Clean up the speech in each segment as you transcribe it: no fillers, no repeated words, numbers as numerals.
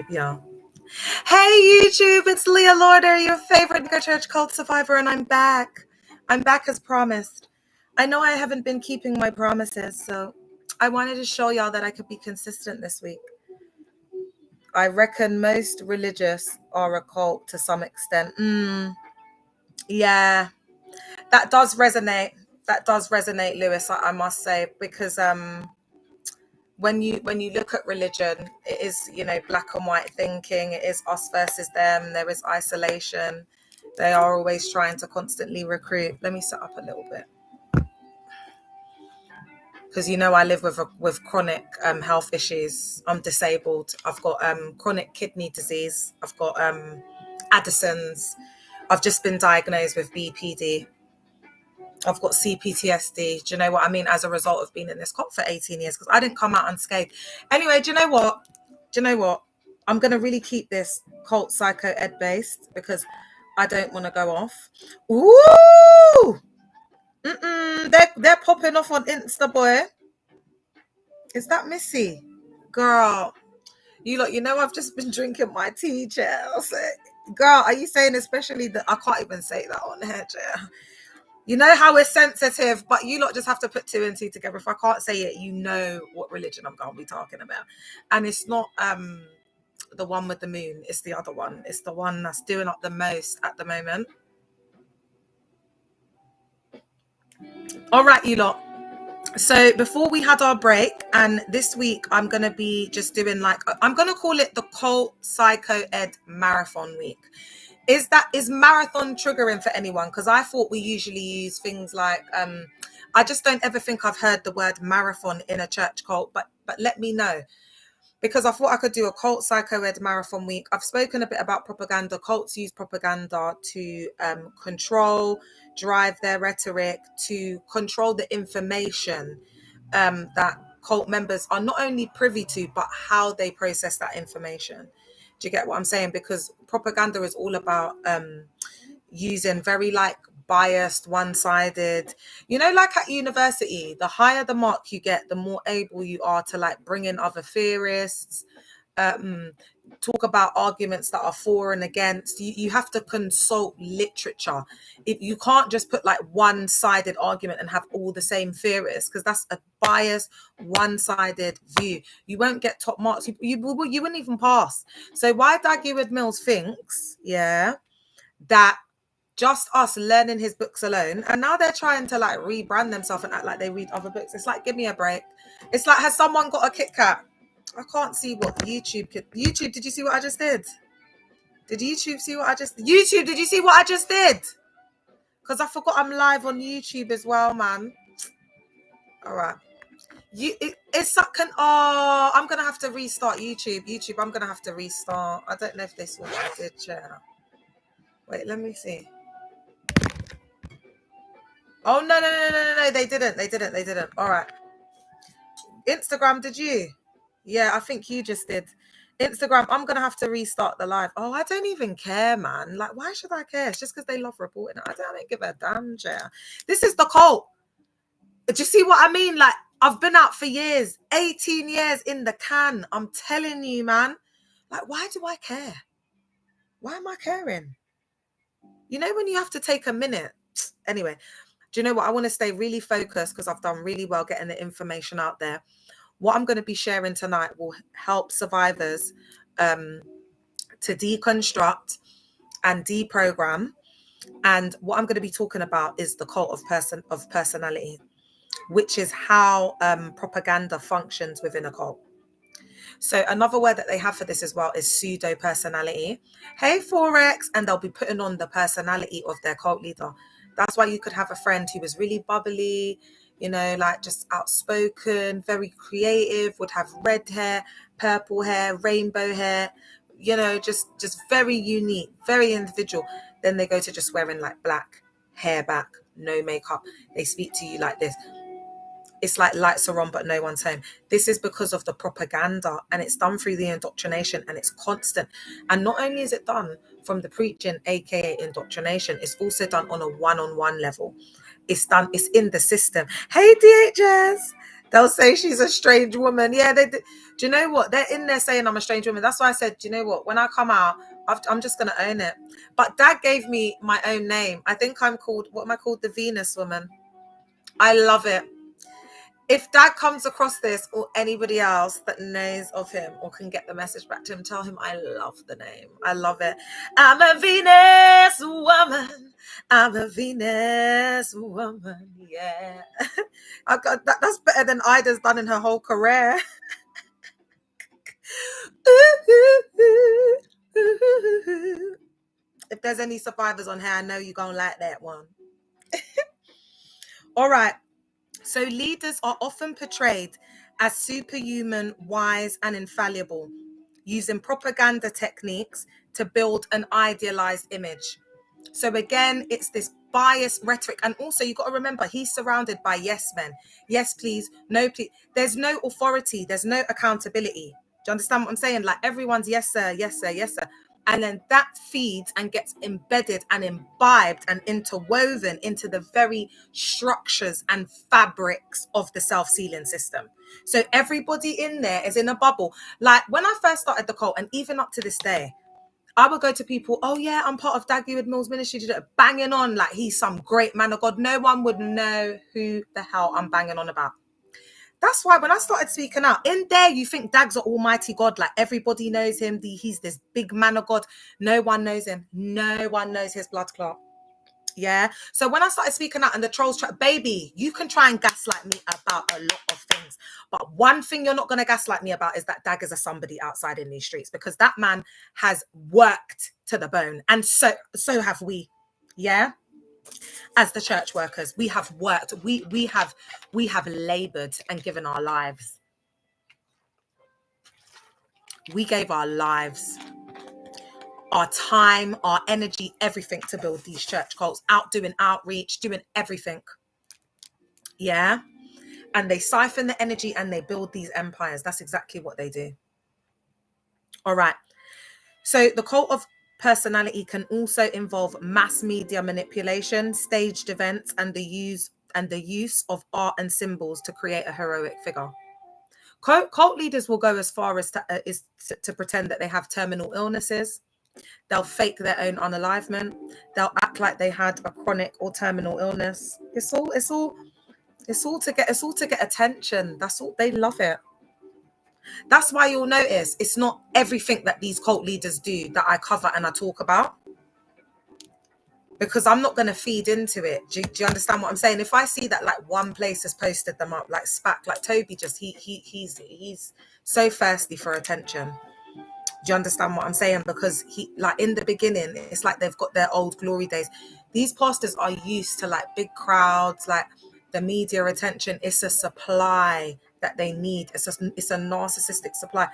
y'all. Hey YouTube, it's Leah Lauder, your favorite mega church cult survivor, and I'm back. I'm back as promised. I know I haven't been keeping my promises, so I wanted to show y'all that I could be consistent this week. I reckon most religious are a cult to some extent. Yeah, that does resonate. That does resonate, Lewis, I must say, because when you look at religion, it is, black and white thinking. It is us versus them. There is isolation. They are always trying to constantly recruit. Let me set up a little bit, because I live with chronic health issues. I'm disabled. I've got chronic kidney disease. I've got Addison's. I've just been diagnosed with BPD. I've got CPTSD. Do you know what I mean? As a result of being in this cult for 18 years, because I didn't come out unscathed. Anyway, do you know what? I'm going to really keep this cult psycho ed based, because I don't want to go off. Ooh! They're popping off on Insta, boy. Is that Missy? Girl, I've just been drinking my tea, Chelsea. Girl, are you saying especially that? I can't even say that on here, Chelsea. You know how we're sensitive, but you lot just have to put two and two together. If I can't say it, you know what religion I'm going to be talking about. And it's not the one with the moon. It's the other one. It's the one that's doing up the most at the moment. All right, you lot. So before we had our break, and this week I'm going to be just doing I'm going to call it the Cult Psycho Ed Marathon Week. Is marathon triggering for anyone? Because I thought we usually use things like, I just don't ever think I've heard the word marathon in a church cult, but let me know. Because I thought I could do a cult psycho ed marathon week. I've spoken a bit about propaganda. Cults use propaganda to drive their rhetoric, to control the information that cult members are not only privy to, but how they process that information. Do you get what I'm saying? Because propaganda is all about using very biased, one-sided, like at university, the higher the mark you get, the more able you are to bring in other theorists, talk about arguments that are for and against. You have to consult literature. If you can't just put one-sided argument and have all the same theorists, because that's a biased, one-sided view. You won't get top marks. You wouldn't even pass. So why Dag Heward-Mills thinks, that just us learning his books alone, and now they're trying to rebrand themselves and act like they read other books. It's give me a break. It's has someone got a Kit Kat? I can't see what YouTube did you see what I just did? Did YouTube see what I just did? YouTube, did you see what I just did? Because I forgot I'm live on YouTube as well, man. All right. I'm gonna have to restart YouTube. I'm gonna have to restart. I don't know if they saw what I did, chair. Wait, let me see. Oh no, they didn't. All right. Instagram, did you? Yeah, I think you just did. Instagram, I'm gonna have to restart the live. Oh, I don't even care, man. Why should I care? It's just because they love reporting. I don't give a damn, chair. This is the cult. Do you see what I mean? I've been out for years, 18 years in the can. I'm telling you, man. Why do I care? Why am I caring? When you have to take a minute. Anyway, do you know what? I want to stay really focused, because I've done really well getting the information out there. What I'm going to be sharing tonight will help survivors to deconstruct and deprogram. And what I'm going to be talking about is the cult of personality, which is how propaganda functions within a cult. So another word that they have for this as well is pseudo personality. Hey, Forex, and they'll be putting on the personality of their cult leader. That's why you could have a friend who was really bubbly, just outspoken, very creative, would have red hair, purple hair, rainbow hair, just very unique, very individual. Then they go to just wearing black, hair back, no makeup. They speak to you like this. It's lights are on, but no one's home. This is because of the propaganda, and it's done through the indoctrination, and it's constant. And not only is it done from the preaching, aka indoctrination, it's also done on a one-on-one level. It's in the system. Hey, DHS. They'll say she's a strange woman. Yeah, do you know what? They're in there saying I'm a strange woman. That's why I said, do you know what? When I come out, I'm just going to own it. But Dad gave me my own name. I think I'm called, what am I called? The Venus woman. I love it. If Dad comes across this or anybody else that knows of him or can get the message back to him, tell him I love the name. I love it. I'm a Venus woman. I'm a Venus woman. Yeah. I got that, that's better than Ida's done in her whole career. If there's any survivors on here, I know you're going to like that one. All right. So leaders are often portrayed as superhuman, wise, and infallible, using propaganda techniques to build an idealized image. So again, it's this biased rhetoric. And also you've got to remember, he's surrounded by yes men. Yes, please. No, please. There's no authority. There's no accountability. Do you understand what I'm saying? Like everyone's yes, sir, yes, sir, yes, sir. And then that feeds and gets embedded and imbibed and interwoven into the very structures and fabrics of the self-sealing system. So everybody in there is in a bubble. Like when I first started the cult, and even up to this day, I would go to people, oh yeah, I'm part of Dag Heward-Mills Ministry, banging on like he's some great man of God. No one would know who the hell I'm banging on about. That's why when I started speaking out, in there you think Dag's an almighty God, like everybody knows him, he's this big man of God. No one knows him. No one knows his blood clot. Yeah. So when I started speaking out and the trolls try, baby, you can try and gaslight me about a lot of things. But one thing you're not going to gaslight me about is that Dag is a somebody outside in these streets, because that man has worked to the bone. And so have we. Yeah. As the church workers, we have worked. We have labored and given our lives. We gave our lives, our time, our energy, everything to build these church cults, out doing outreach, doing everything. Yeah. And they siphon the energy and they build these empires. That's exactly what they do. All right. So the cult of personality can also involve mass media manipulation, staged events, and the use of art and symbols to create a heroic figure. Cult leaders will go as far as to pretend that they have terminal illnesses. They'll fake their own unalivement. They'll act like they had a chronic or terminal illness. It's all to get attention. That's all. They love it. That's why you'll notice it's not everything that these cult leaders do that I cover and I talk about, because I'm not going to feed into it. Do you understand what I'm saying? If I see that like one place has posted them up, like SPAC, like Toby, just he's so thirsty for attention. Do you understand what I'm saying? Because he, like in the beginning, it's like they've got their old glory days. These pastors are used to like big crowds, like the media attention. It's a supply that they need. It's a narcissistic supply.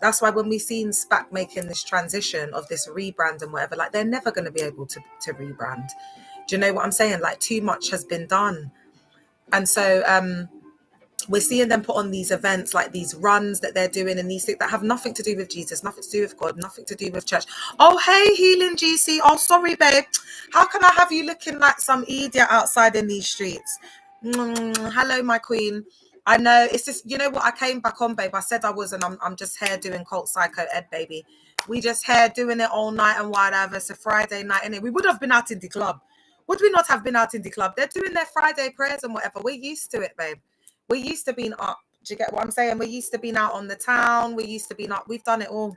That's why when we seen SPAC making this transition of this rebrand and whatever, like they're never going to be able to rebrand. Do you know what I'm saying? Like too much has been done. And so we're seeing them put on these events, like these runs that they're doing, and these things that have nothing to do with Jesus, nothing to do with God, nothing to do with church. Oh, hey, Healing GC. Oh, sorry, babe. How can I have you looking like some idiot outside in these streets? Hello, my queen. I know it's just, you know what? I came back on, babe. I said I was, and I'm just here doing Cult Psycho Ed, baby. We just here doing it all night and whatever. It's a Friday night, innit? We would have been out in the club. Would we not have been out in the club? They're doing their Friday prayers and whatever. We're used to it, babe. We're used to being up. Do you get what I'm saying? We're used to being out on the town. We're used to being up. We've done it all.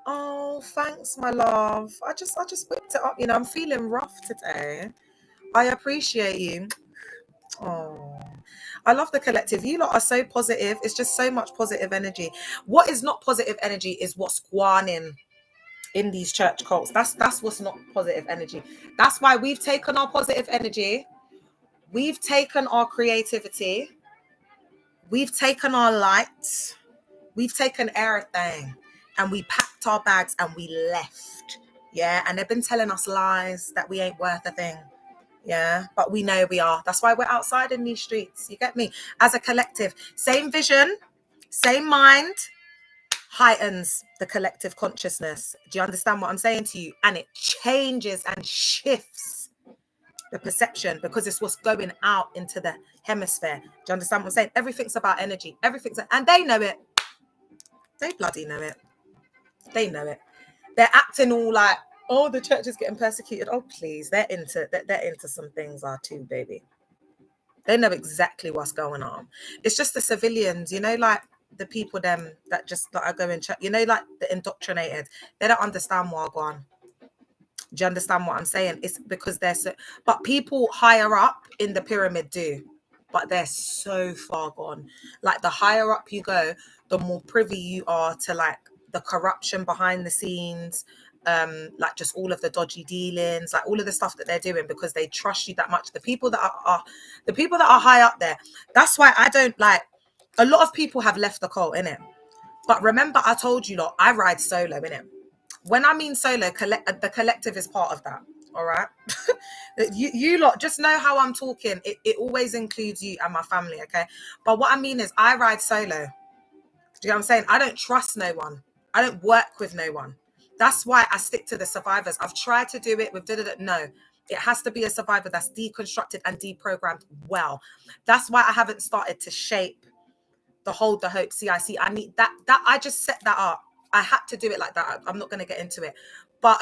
Oh, thanks, my love. I just whipped it up. You know, I'm feeling rough today. I appreciate you. Oh, I love the collective. You lot are so positive. It's just so much positive energy. What is not positive energy is what's squawning in these church cults. That's what's not positive energy. That's why we've taken our positive energy. We've taken our creativity. We've taken our lights. We've taken everything. And we packed our bags and we left. Yeah. And they've been telling us lies that we ain't worth a thing. Yeah, but we know we are. That's why we're outside in these streets. You get me? As a collective, same vision, same mind, heightens the collective consciousness. Do you understand what I'm saying to you? And it changes and shifts the perception, because it's what's going out into the hemisphere. Do you understand what I'm saying? Everything's about energy. And they know it. They bloody know it. They know it. They're acting all like, oh, the church is getting persecuted. Oh, please, they're into some things are too, baby. They know exactly what's going on. It's just the civilians, like the people them that just that are going church, like the indoctrinated. They don't understand Wagwan. Do you understand what I'm saying? It's because they're so, but people higher up in the pyramid do, but they're so far gone. Like the higher up you go, the more privy you are to like the corruption behind the scenes, like just all of the dodgy dealings, like all of the stuff that they're doing because they trust you that much. The people that are high up there. That's why I don't like. A lot of people have left the cult, innit? But remember, I told you, lot, I ride solo, innit? When I mean solo, the collective is part of that. All right. you lot just know how I'm talking. It always includes you and my family. Okay. But what I mean is I ride solo. Do you know what I'm saying? I don't trust no one. I don't work with no one. That's why I stick to the survivors. I've tried to do it with no. It has to be a survivor that's deconstructed and deprogrammed well. That's why I haven't started to shape the Hold the Hope CIC. I need that I just set that up. I had to do it like that. I'm not going to get into it. But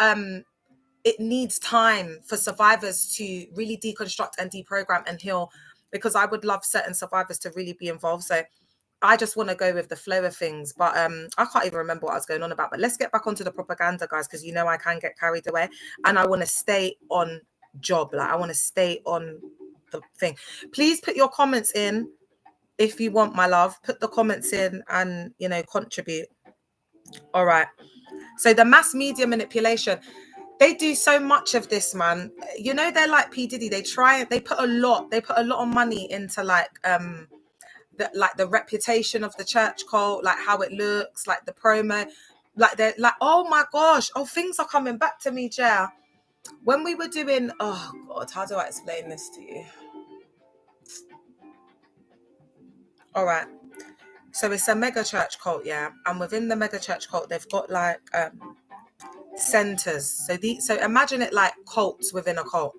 it needs time for survivors to really deconstruct and deprogram and heal, because I would love certain survivors to really be involved. So I just want to go with the flow of things. But I can't even remember what I was going on about. But let's get back onto the propaganda, guys, because I can get carried away. And I want to stay on job. Like I want to stay on the thing. Please put your comments in if you want, my love. Put the comments in and, contribute. All right. So the mass media manipulation, they do so much of this, man. They're like P. Diddy. They put a lot of money into like the reputation of the church cult, like how it looks, like the promo, like they're like, oh my gosh, things are coming back to me, Jer. When we were doing, oh God, how do I explain this to you? All right. So it's a mega church cult, yeah. And within the mega church cult, they've got like centers. So imagine it like cults within a cult.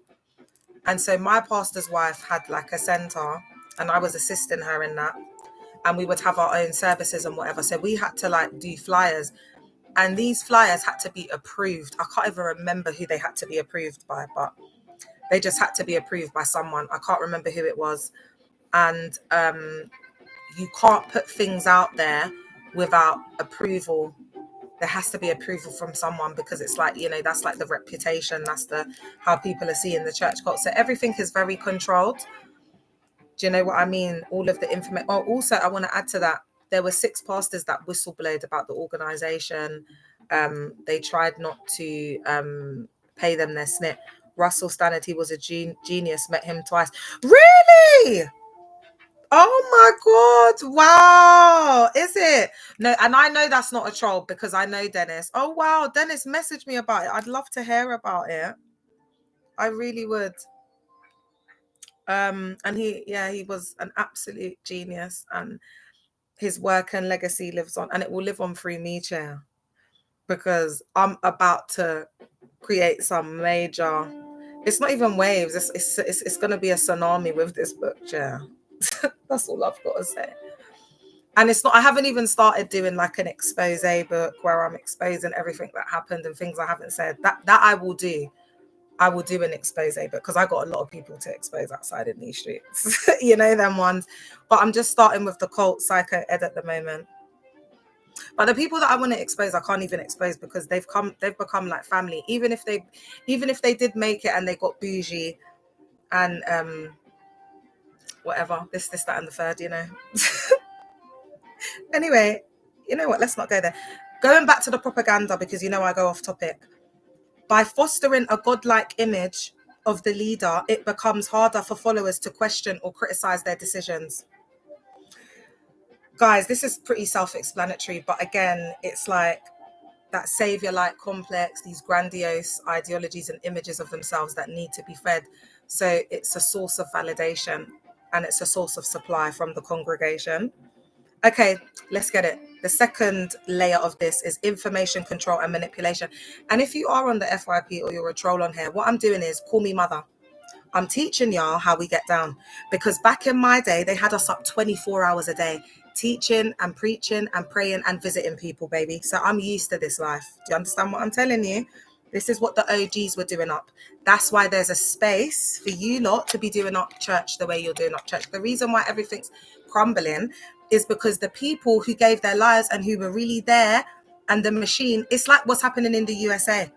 And so my pastor's wife had like a center, and I was assisting her in that. And we would have our own services and whatever. So we had to like do flyers, and these flyers had to be approved. I can't even remember who they had to be approved by, but they just had to be approved by someone. I can't remember who it was. And you can't put things out there without approval. There has to be approval from someone, because it's like, that's like the reputation. That's how people are seeing the church cult. So everything is very controlled. Do you know what I mean? All of the information. Oh, also, I want to add to that. There were 6 pastors that whistleblowed about the organization. They tried not to pay them their snip. Russell Stannard, he was a genius. Met him twice. Really? Oh my God. Wow. Is it? No, and I know that's not a troll, because I know Dennis. Oh, wow. Dennis messaged me about it. I'd love to hear about it. I really would. And he was an absolute genius, and his work and legacy lives on, and it will live on through me, Chair, because I'm about to create some major, it's not even waves, it's going to be a tsunami with this book, Chair. That's all I've got to say. And it's not, I haven't even started doing like an expose book where I'm exposing everything that happened and things I haven't said. That I will do. I will do an expose book, because I got a lot of people to expose outside in these streets. Them ones. But I'm just starting with the cult psycho ed at the moment. But the people that I want to expose, I can't even expose, because they've become like family. Even if they did make it and they got bougie and whatever, this, that, and the third, Anyway, you know what? Let's not go there. Going back to the propaganda, because I go off topic. By fostering a godlike image of the leader, it becomes harder for followers to question or criticize their decisions. Guys, this is pretty self-explanatory, but again, it's like that savior-like complex, these grandiose ideologies and images of themselves that need to be fed. So it's a source of validation, and it's a source of supply from the congregation. Okay, let's get it. The second layer of this is information control and manipulation. And if you are on the FYP or you're a troll on here, what I'm doing is call me mother. I'm teaching y'all how we get down, because back in my day, they had us up 24 hours a day, teaching and preaching and praying and visiting people, baby. So I'm used to this life. Do you understand what I'm telling you? This is what the OGs were doing up. That's why there's a space for you lot to be doing up church the way you're doing up church. The reason why everything's crumbling is because the people who gave their lives and who were really there, and the machine, it's like what's happening in the USA.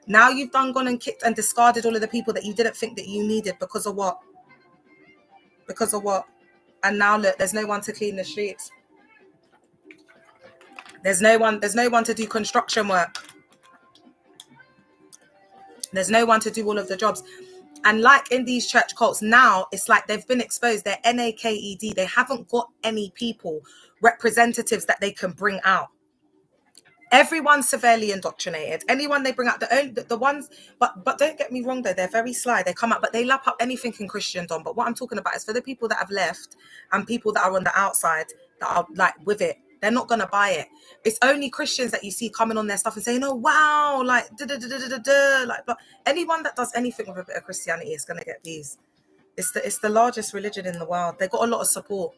Now you've gone and kicked and discarded all of the people that you didn't think that you needed because of what? Because of what? And now look, there's no one to clean the streets. There's no one to do construction work. There's no one to do all of the jobs. And like in these church cults now, it's like they've been exposed. They're NAKED. They haven't got any people, representatives that they can bring out. Everyone's severely indoctrinated. Anyone they bring out, the ones, but don't get me wrong though, they're very sly. They come out, but they lap up anything in Christendom. But what I'm talking about is for the people that have left and people that are on the outside that are like with it, they're not gonna buy it. It's only Christians that you see coming on their stuff and saying, "Oh wow," like like. But anyone that does anything with a bit of Christianity is gonna get these. It's the largest religion in the world. They got a lot of support.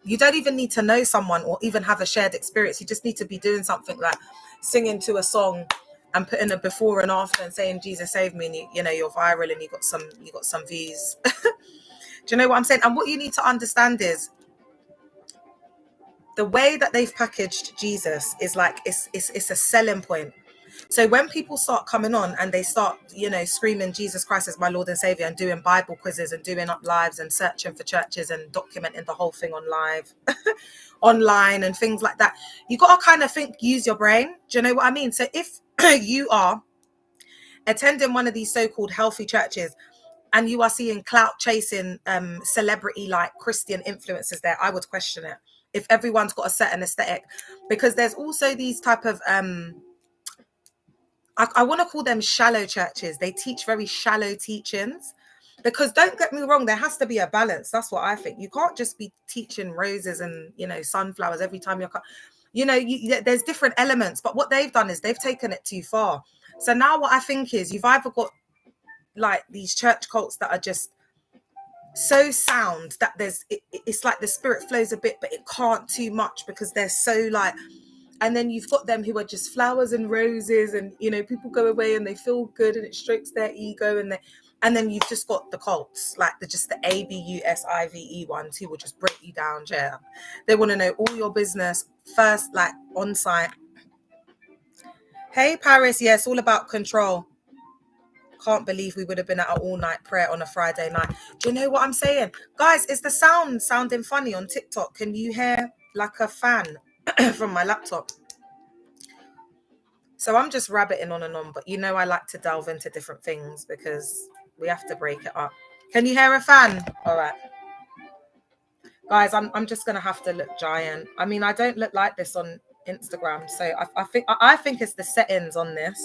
You don't even need to know someone or even have a shared experience. You just need to be doing something like singing to a song and putting a before and after and saying Jesus saved me, and you know you're viral and you got some views. Do you know what I'm saying? And what you need to understand is the way that they've packaged Jesus is like it's a selling point. So when people start coming on and they start, you know, screaming Jesus Christ as my Lord and Savior and doing Bible quizzes and doing up lives and searching for churches and documenting the whole thing on live, online and things like that, you got to kind of use your brain. Do you know what I mean? So if you are attending one of these so-called healthy churches and you are seeing clout chasing celebrity like Christian influencers there, I would question it if everyone's got a certain aesthetic, because there's also these type of I want to call them shallow churches. They teach very shallow teachings, because don't get me wrong, there has to be a balance. That's what I think. You can't just be teaching roses and, you know, sunflowers every time you're, you know, there's different elements. But what they've done is they've taken it too far. So now what I think is you've either got like these church cults that are just so sound that it's like the spirit flows a bit, but it can't too much because they're so like. And then you've got them who are just flowers and roses, and, you know, people go away and they feel good and it strokes their ego. And then you've just got the cults, like the ABUSIVE ones who will just break you down, Jam. They want to know all your business first, like on site. Hey, Paris. Yeah, it's all about control. Can't believe we would have been at an all-night prayer on a Friday night. Do you know what I'm saying? Guys, is the sound sounding funny on TikTok? Can you hear like a fan from my laptop? So I'm just rabbiting on and on, but you know I like to delve into different things because we have to break it up. Can you hear a fan? All right. Guys, I'm just gonna have to look giant. I mean, I don't look like this on Instagram, so I think it's the settings on this.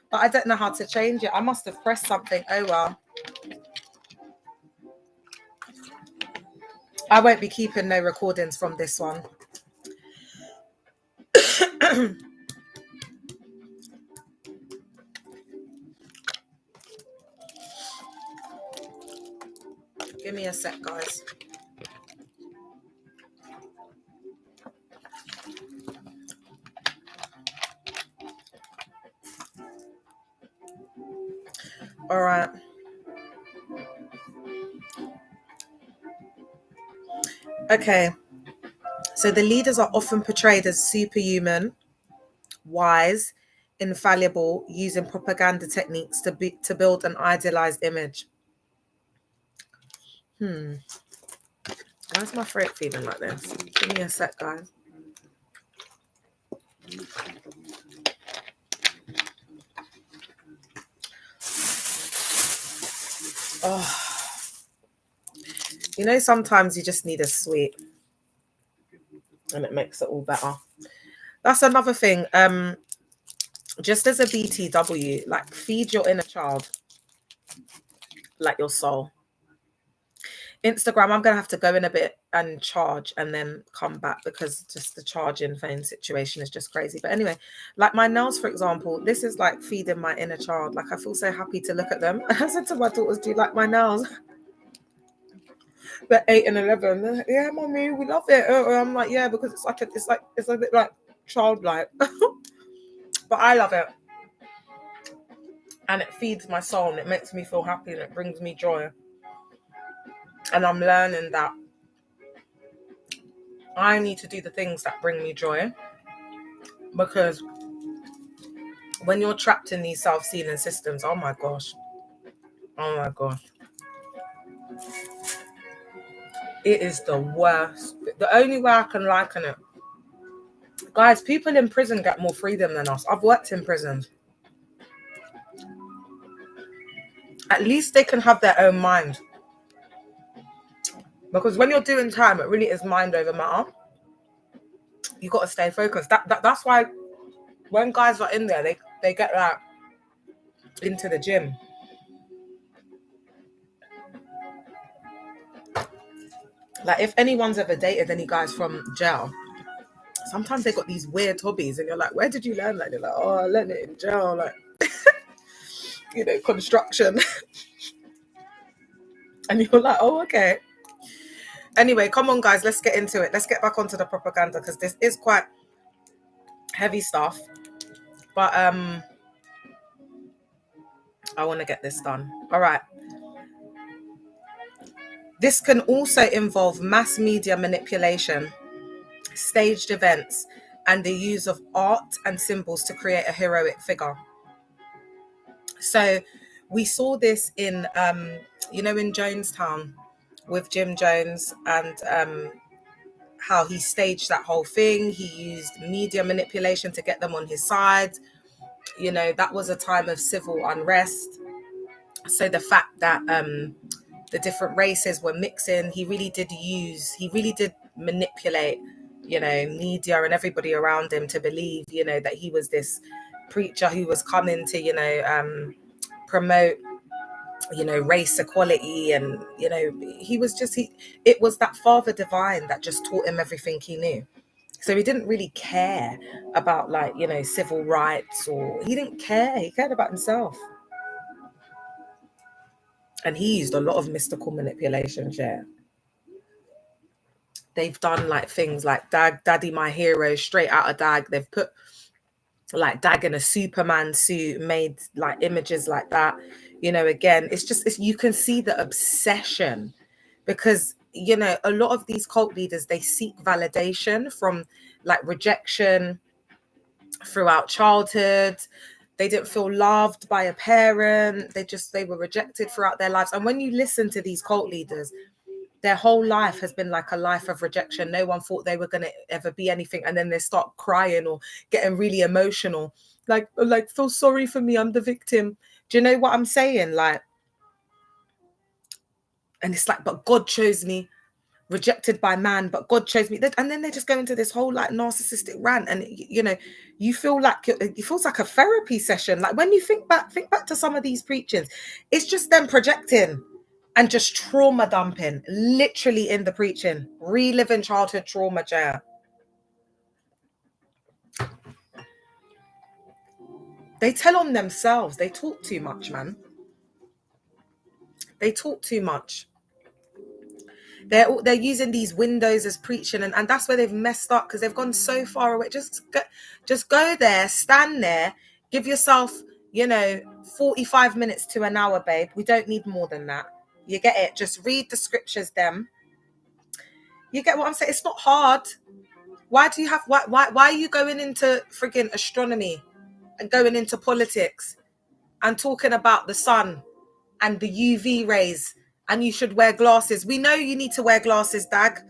But I don't know how to change it. I must have pressed something. Oh well. I won't be keeping no recordings from this one. Give me a sec, guys. All right. Okay. So the leaders are often portrayed as superhuman, wise, infallible, using propaganda techniques to build an idealized image. Why's my throat feeling like this? Give me a sec, guys. Oh. You know, sometimes you just need a sweet and it makes it all better. That's another thing. Just as a BTW, like feed your inner child, like your soul. Instagram, I'm gonna have to go in a bit and charge and then come back, because just the charging phone situation is just crazy. But anyway, like my nails, for example, this is like feeding my inner child. Like I feel so happy to look at them. I said to my daughters, "Do you like my nails?" They're 8 and 11. They're like, "Yeah, mommy, we love it." I'm like, "Yeah, because it's a bit like childlike." But I love it, and it feeds my soul, and it makes me feel happy, and it brings me joy. And I'm learning that I need to do the things that bring me joy, because when you're trapped in these self-sealing systems, oh my gosh, it is the worst. The only way I can liken it, guys, people in prison get more freedom than us. I've worked in prisons. At least they can have their own mind, because when you're doing time, it really is mind over matter. You got to stay focused. That's why when guys are in there, they get like into the gym. Like if anyone's ever dated any guys from jail, sometimes they got these weird hobbies, and you're like, "Where did you learn that?" They're like, "Oh, I learned it in jail, like construction." And you're like, "Oh, okay." Anyway, come on, guys, let's get into it. Let's get back onto the propaganda, because this is quite heavy stuff. But I want to get this done. All right. This can also involve mass media manipulation, staged events, and the use of art and symbols to create a heroic figure. So we saw this in, in Jonestown with Jim Jones, and how he staged that whole thing. He used media manipulation to get them on his side. That was a time of civil unrest. So the fact that the different races were mixing, he really did manipulate, media and everybody around him to believe, that he was this preacher who was coming to, promote, race equality. And, it was that father divine that just taught him everything he knew. So he didn't really care about civil rights, or he didn't care. He cared about himself. And he used a lot of mystical manipulation, yeah. They've done things like Daddy My Hero, straight out of Dag. They've put Dag in a Superman suit, made images like that. Again, it's you can see the obsession, because a lot of these cult leaders, they seek validation from rejection throughout childhood. They didn't feel loved by a parent. They were rejected throughout their lives. And when you listen to these cult leaders, their whole life has been like a life of rejection. No one thought they were going to ever be anything. And then they start crying or getting really emotional. Like, feel sorry for me, I'm the victim. Do you know what I'm saying? And it's like, but God chose me. Rejected by man, but God chose me. And then they just go into this whole narcissistic rant. And, you feel like it feels like a therapy session. Like when you think back to some of these preachings, it's just them projecting and just trauma dumping, literally in the preaching, reliving childhood trauma, Jaya. They tell on themselves. They talk too much, man. They talk too much. They're using these windows as preaching, and that's where they've messed up, because they've gone so far away. Just go there, stand there, give yourself, 45 minutes to an hour, babe. We don't need more than that. You get it? Just read the scriptures, them. You get what I'm saying? It's not hard. Why are you going into frigging astronomy and going into politics and talking about the sun and the UV rays, and you should wear glasses? We know you need to wear glasses, Dag.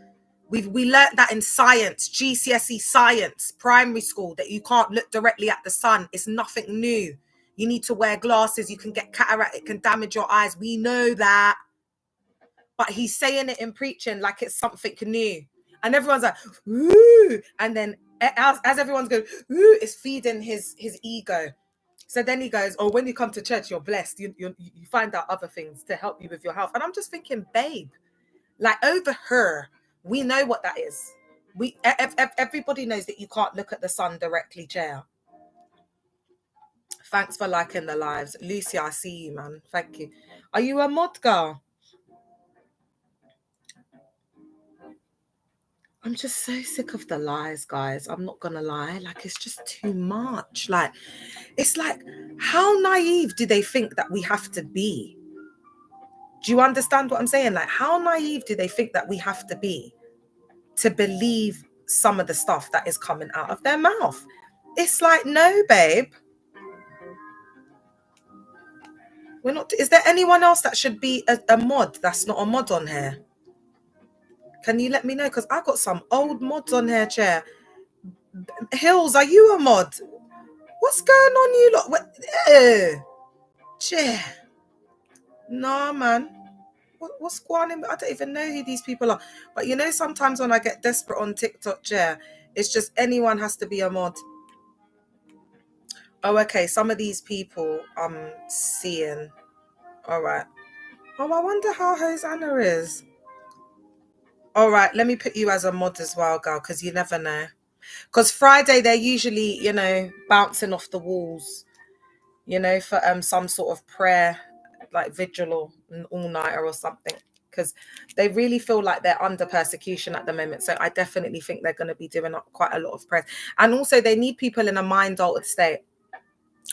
We learnt that in science, GCSE science, primary school, that you can't look directly at the sun. It's nothing new. You need to wear glasses. You can get cataract. It can damage your eyes. We know that. But he's saying it in preaching like it's something new. And everyone's like, ooh. And then as everyone's going, ooh, it's feeding his ego. So then he goes, oh, when you come to church, you're blessed. You find out other things to help you with your health. And I'm just thinking, babe, Like over her, we know what that is. Everybody knows that you can't look at the sun directly, Chair. Thanks for liking the lives. Lucy, I see you, man. Thank you. Are you a mod girl? I'm just so sick of the lies, guys. I'm not gonna lie. Like, it's just too much. Like, it's like, how naive do they think that we have to be? Do you understand what I'm saying? Like, how naive do they think that we have to be to believe some of the stuff that is coming out of their mouth? It's like, no, babe. We're not. Is there anyone else that should be a mod that's not a mod on here? Can you let me know? Because I got some old mods on here, Chair. Hills, are you a mod? What's going on, you lot? What? Chair. Nah, man. What's going on? I don't even know who these people are. But you know, sometimes when I get desperate on TikTok, Chair, it's just anyone has to be a mod. Oh, okay. Some of these people I'm seeing. All right. Oh, I wonder how Hosanna is. All right, let me put you as a mod as well, girl, because you never know. Because Friday, they're usually, you know, bouncing off the walls, you know, for some sort of prayer, like vigil or an all-nighter or something. Because they really feel like they're under persecution at the moment. So I definitely think they're going to be doing quite a lot of prayers. And also, they need people in a mind-altered state.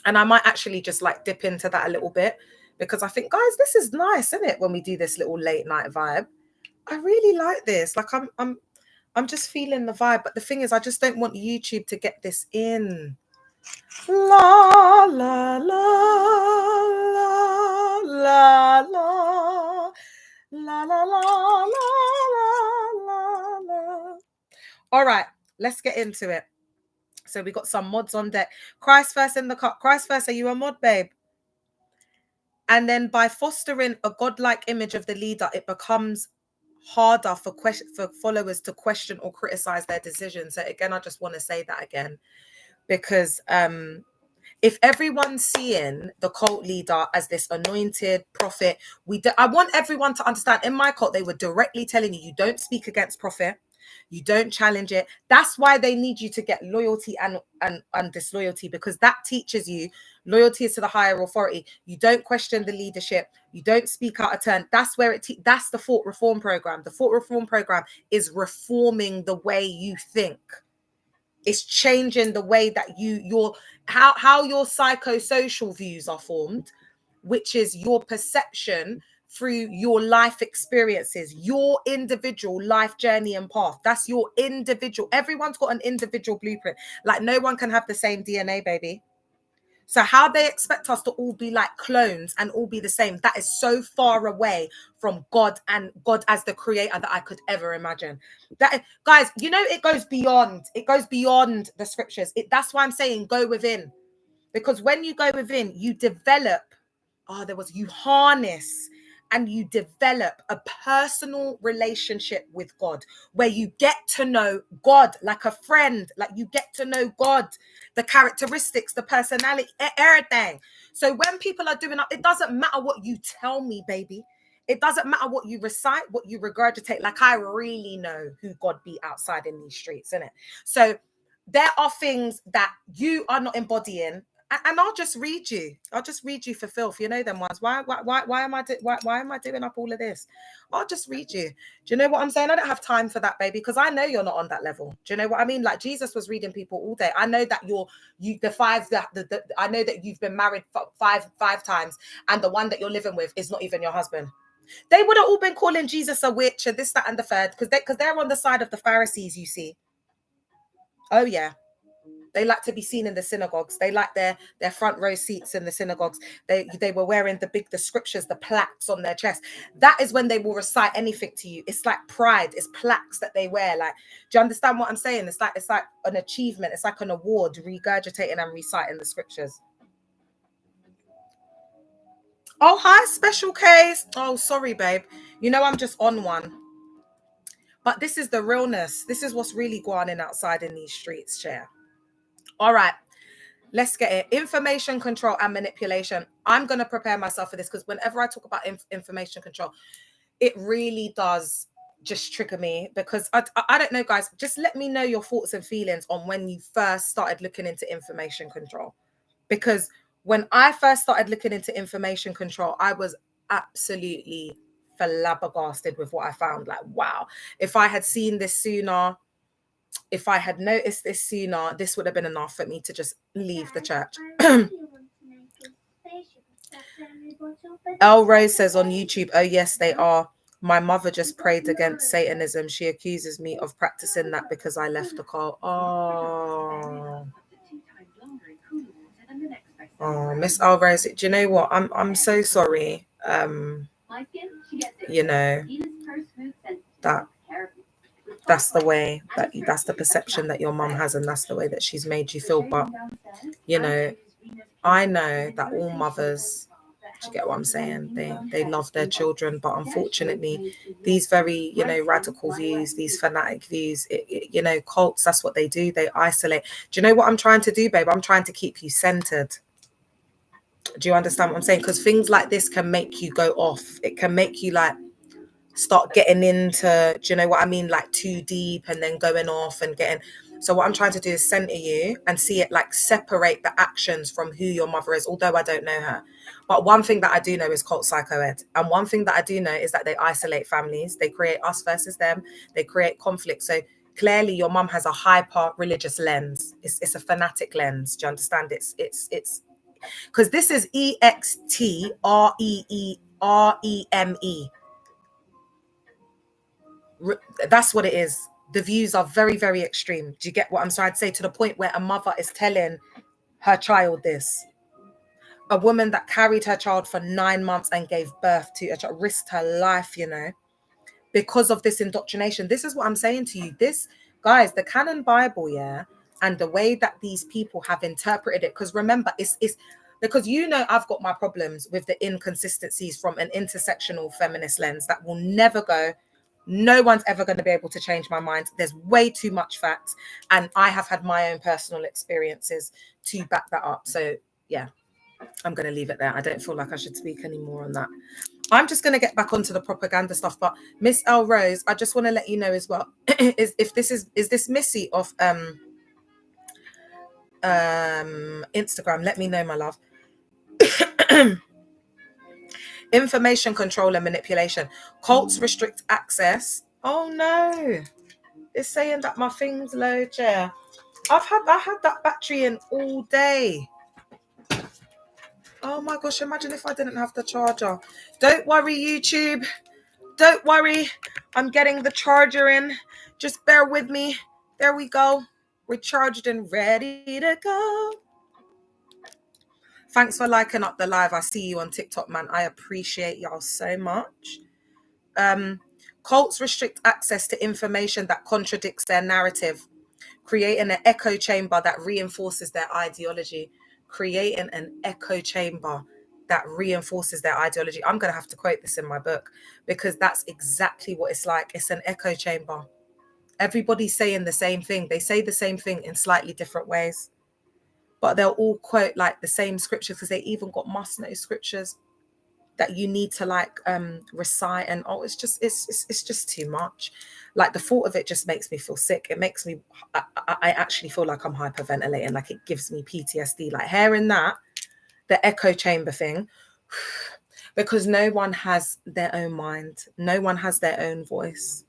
And I might actually just like dip into that a little bit. Because I think, guys, this is nice, isn't it, when we do this little late night vibe? I really like this. Like I'm just feeling the vibe. But the thing is, I just don't want YouTube to get this in. La la la la la la la la la la la. All right, let's get into it. So we got some mods on deck. Christ first in the cut. Christ first, are you a mod, babe? And then by fostering a godlike image of the leader, it becomes harder for followers to question or criticize their decisions. So again, I just want to say that again, because if everyone's seeing the cult leader as this anointed prophet, I want everyone to understand, in my cult, they were directly telling you don't speak against prophet, you don't challenge it. That's why they need you to get loyalty and disloyalty, because that teaches you loyalty is to the higher authority. You don't question the leadership, you don't speak out of turn. That's where that's the Thought Reform program. The Thought Reform program is reforming the way you think. It's changing the way that how your psychosocial views are formed, which is your perception through your life experiences, your individual life journey and path. That's your individual. Everyone's got an individual blueprint. Like, no one can have the same DNA, baby. So how they expect us to all be like clones and all be the same, that is so far away from God and God as the creator that I could ever imagine. Guys, you know, it goes beyond the scriptures. That's why I'm saying go within, because when you go within, you develop, you harness and you develop a personal relationship with God, where you get to know God like a friend, like you get to know God, the characteristics, the personality, everything. So when people are doing it doesn't matter what you tell me, baby. It doesn't matter what you recite, what you regurgitate. Like, I really know who God be outside in these streets, innit? So there are things that you are not embodying. And I'll just read you. I'll just read you for filth. You know them ones. Why am I doing up all of this? I'll just read you. Do you know what I'm saying? I don't have time for that, baby, because I know you're not on that level. Do you know what I mean? Like, Jesus was reading people all day. I know that I know that you've been married five times, and the one that you're living with is not even your husband. They would have all been calling Jesus a witch and this, that, and the third, because they're on the side of the Pharisees, you see. Oh yeah. They like to be seen in the synagogues. They like their front row seats in the synagogues. They were wearing the scriptures, the plaques on their chest. That is when they will recite anything to you. It's like pride. It's plaques that they wear. Like, do you understand what I'm saying? It's like an achievement. It's like an award, regurgitating and reciting the scriptures. Oh, hi, special case. Oh, sorry, babe. You know, I'm just on one. But this is the realness. This is what's really going on outside in these streets, Chair. All right. Let's get it. Information control and manipulation. I'm going to prepare myself for this, because whenever I talk about information control, it really does just trigger me, because I don't know, guys. Just let me know your thoughts and feelings on when you first started looking into information control. Because when I first started looking into information control, I was absolutely flabbergasted with what I found. Like, wow, if I had seen this sooner, if I had noticed this sooner, this would have been enough for me to just leave the church. El Rose says on YouTube, oh yes, they are. My mother just prayed against Satanism. She accuses me of practicing that because I left the cult. Oh, Miss El Rose, do you know what? I'm so sorry. You know, that's the way that's the perception that your mum has, and that's the way that she's made you feel. But you know, I know that all mothers, do you get what I'm saying? They love their children, but unfortunately, these very, you know, radical views, these fanatic views, you know, cults, that's what they do. They isolate. Do you know what I'm trying to do, babe? I'm trying to keep you centered. Do you understand what I'm saying? Because things like this can make you go off. It can make you like start getting into, do you know what I mean? Like too deep and then going off and getting. So what I'm trying to do is center you and see it, like separate the actions from who your mother is, although I don't know her. But one thing that I do know is cult psychoed. And one thing that I do know is that they isolate families. They create us versus them. They create conflict. So clearly your mum has a hyper religious lens. It's a fanatic lens. Do you understand? It's because this is EXTREEREME. That's what it is. The views are very, very extreme. Do you get what I'm trying to say? To the point where a mother is telling her child this. A woman that carried her child for 9 months and gave birth to a child, risked her life, you know, because of this indoctrination. This is what I'm saying to you. This, guys, the canon Bible, yeah, and the way that these people have interpreted it. Because remember, it's because, you know, I've got my problems with the inconsistencies from an intersectional feminist lens that will never go. No one's ever going to be able to change my mind. There's way too much facts. And I have had my own personal experiences to back that up. So, yeah, I'm going to leave it there. I don't feel like I should speak anymore on that. I'm just going to get back onto the propaganda stuff. But Miss El Rose, I just want to let you know as well, is this Missy of Instagram? Let me know, my love. Information control and manipulation. Cults restrict access. Oh no, it's saying that my thing's low, chair. I had that battery in all day. Oh my gosh, imagine if I didn't have the charger. Don't worry, YouTube. Don't worry. I'm getting the charger in. Just bear with me. There we go. We're charged and ready to go. Thanks for liking up the live. I see you on TikTok, man. I appreciate y'all so much. Cults restrict access to information that contradicts their narrative, creating an echo chamber that reinforces their ideology. Creating an echo chamber that reinforces their ideology. I'm going to have to quote this in my book, because that's exactly what it's like. It's an echo chamber. Everybody's saying the same thing. They say the same thing in slightly different ways, but they'll all quote like the same scriptures, because they even got must-know scriptures that you need to like recite. And it's just too much. Like the thought of it just makes me feel sick. It makes me, I actually feel like I'm hyperventilating. Like it gives me PTSD, like hearing that, the echo chamber thing, because no one has their own mind. No one has their own voice.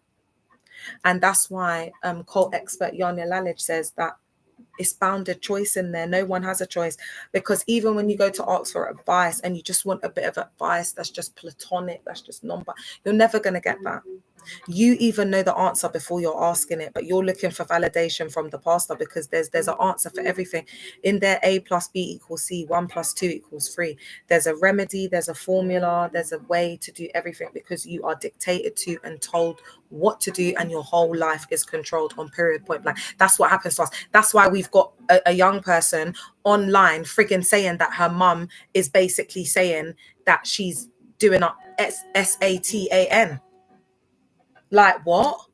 And that's why cult expert Yanya Lalich says that it's bounded choice in there. No one has a choice, because even when you go to ask for advice and you just want a bit of advice that's just platonic, that's just you're never going to get that. You even know the answer before you're asking it, but you're looking for validation from the pastor, because there's an answer for everything. In there, A plus B equals C, 1 + 2 = 3. There's a remedy, there's a formula, there's a way to do everything, because you are dictated to and told what to do, and your whole life is controlled on period point blank. That's what happens to us. That's why we've got a young person online frigging saying that her mum is basically saying that she's doing up SATAN. Like, what?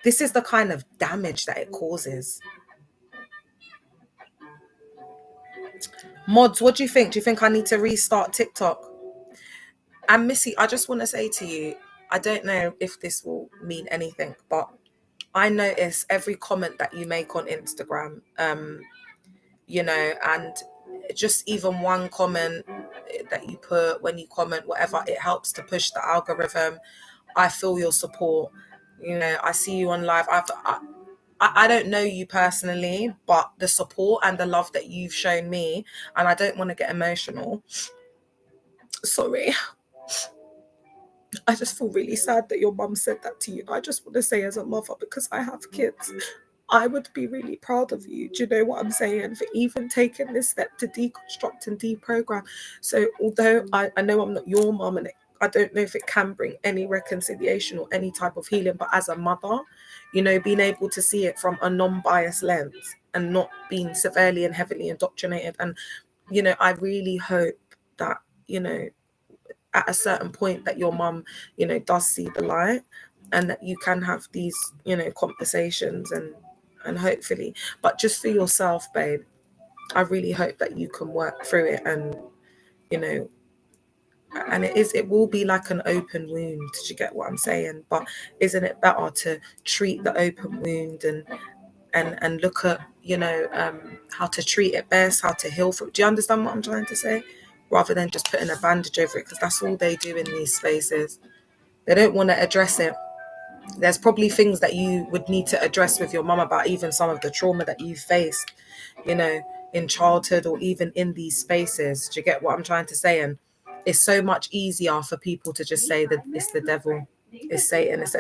This is the kind of damage that it causes. Mods, what do you think? Do you think I need to restart TikTok? And Missy, I just want to say to you, I don't know if this will mean anything, but I notice every comment that you make on Instagram, you know, and just even one comment that you put when you comment, whatever, it helps to push the algorithm. I feel your support. You know, I see you on live. I don't know you personally, but the support and the love that you've shown me, and I don't want to get emotional. Sorry. I just feel really sad that your mum said that to you. I just want to say, as a mother, because I have kids, I would be really proud of you. Do you know what I'm saying? For even taking this step to deconstruct and deprogram. So although I know I'm not your mum, and I don't know if it can bring any reconciliation or any type of healing, but as a mother, you know, being able to see it from a non-biased lens and not being severely and heavily indoctrinated. And, you know, I really hope that, you know, at a certain point that your mum, you know, does see the light, and that you can have these, you know, conversations and hopefully, but just for yourself, babe, I really hope that you can work through it. And, you know, and it will be like an open wound. Did you get what I'm saying? But isn't it better to treat the open wound and look at, you know, how to treat it best, how to heal from it? Do you understand what I'm trying to say? Rather than just putting a bandage over it, because that's all they do in these spaces. They don't want to address it. There's probably things that you would need to address with your mum about even some of the trauma that you faced, you know, in childhood or even in these spaces. Do you get what I'm trying to say? And it's so much easier for people to just say that it's the devil, it's Satan, it's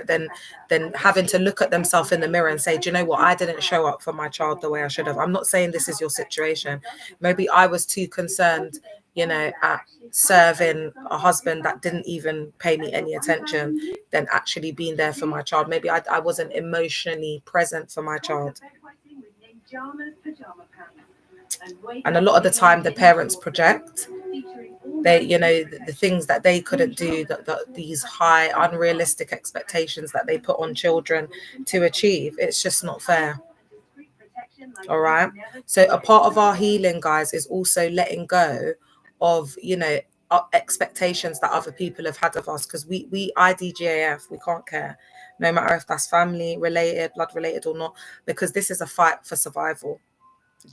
than having to look at themselves in the mirror and say, do you know what, I didn't show up for my child the way I should have. I'm not saying this is your situation. Maybe I was too concerned, you know, at serving a husband that didn't even pay me any attention than actually being there for my child. Maybe I wasn't emotionally present for my child. And a lot of the time the parents project. They, you know, the things that they couldn't do, these high unrealistic expectations that they put on children to achieve. It's just not fair. All right. So a part of our healing, guys, is also letting go of, you know, expectations that other people have had of us, because we IDGAF, we can't care, no matter if that's family related, blood related or not, because this is a fight for survival.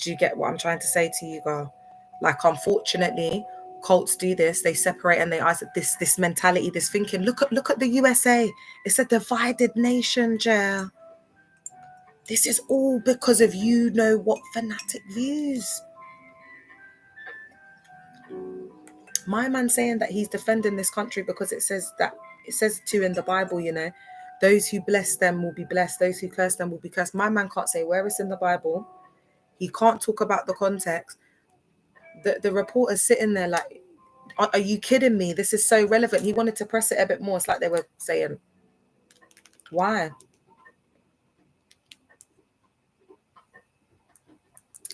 Do you get what I'm trying to say to you, girl? Like, unfortunately, cults do this. They separate and they isolate. This mentality, this thinking. Look at the USA. It's a divided nation, Jail. This is all because of, you know what, fanatic views. My man saying that he's defending this country because it says to in the Bible, you know, those who bless them will be blessed, those who curse them will be cursed. My man can't say where it's in the Bible. He can't talk about the context. The reporter's sitting there like, are you kidding me? This is so relevant. He wanted to press it a bit more. It's like they were saying, why?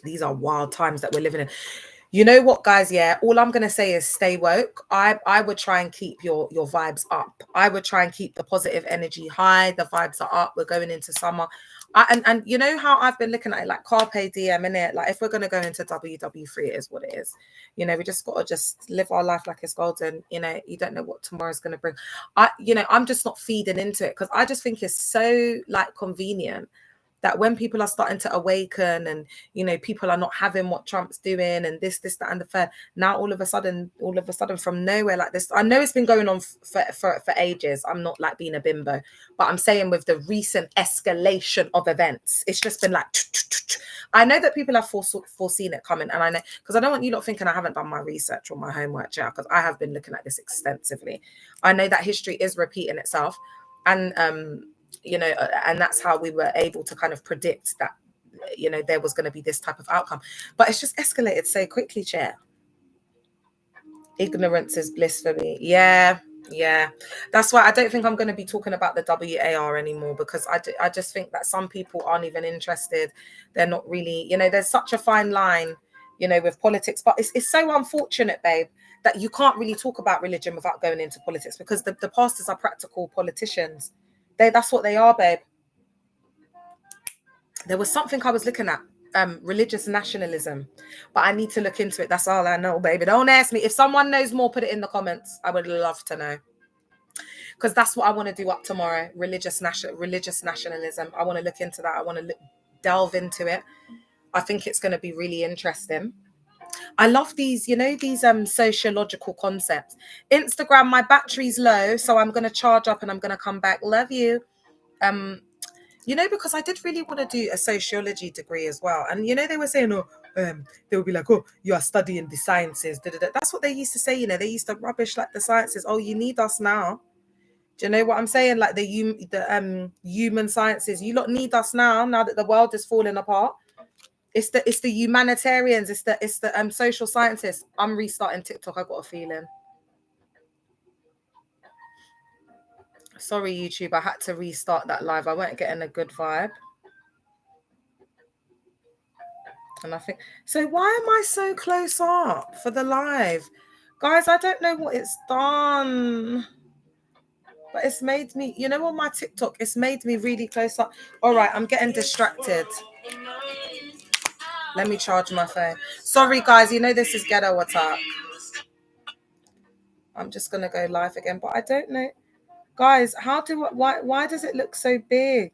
These are wild times that we're living in. You know what, guys? Yeah, all I'm gonna say is stay woke. I would try and keep your vibes up. I would try and keep the positive energy high. The vibes are up. We're going into summer. And you know how I've been looking at it, like Carpe Diem, in it. Like, if we're gonna go into WW3, it is what it is. You know, we just gotta just live our life like it's golden. You know, you don't know what tomorrow's gonna bring. I'm just not feeding into it, because I just think it's so like convenient that when people are starting to awaken, and, you know, people are not having what Trump's doing and this, that, and the third, now all of a sudden from nowhere like this. I know it's been going on for ages. I'm not like being a bimbo, but I'm saying with the recent escalation of events, it's just been like, I know that people have foreseen it coming. And I know, because I don't want you lot thinking I haven't done my research or my homework, yeah, because I have been looking at this extensively. I know that history is repeating itself. And, you know, and that's how we were able to kind of predict that, you know, there was going to be this type of outcome. But it's just escalated so quickly, Chair. Ignorance is bliss for me. Yeah. That's why I don't think I'm going to be talking about the WAR anymore, because I just think that some people aren't even interested. They're not really, you know, there's such a fine line, you know, with politics. But it's so unfortunate, babe, that you can't really talk about religion without going into politics, because the pastors are practical politicians. That's what they are, babe. There was something I was looking at, religious nationalism, but I need to look into it. That's all I know, baby. Don't ask me. If someone knows more, put it in the comments. I would love to know. because that's what I want to do up tomorrow. Religious nationalism. I want to look into that. I want to delve into it. I think it's going to be really interesting. I love these, these sociological concepts. Instagram, my battery's low, so I'm going to charge up and I'm going to come back. Love you. Because I did really want to do a sociology degree as well. And, they were saying, they would be like, oh, you are studying the sciences. That's what they used to say, they used to rubbish like the sciences. Oh, you need us now. Do you know what I'm saying? Like the human sciences, you lot need us now that the world is falling apart. It's the humanitarians, it's the social scientists. I'm restarting TikTok, I got a feeling. Sorry, YouTube, I had to restart that live. I weren't getting a good vibe. And I think, so why am I so close up for the live? Guys, I don't know what it's done. But it's made me, on my TikTok, it's made me really close up. All right, I'm getting distracted. Let me charge my phone. Sorry, guys, this is Ghetto Attack. I'm just going to go live again, but I don't know. Guys, why does it look so big?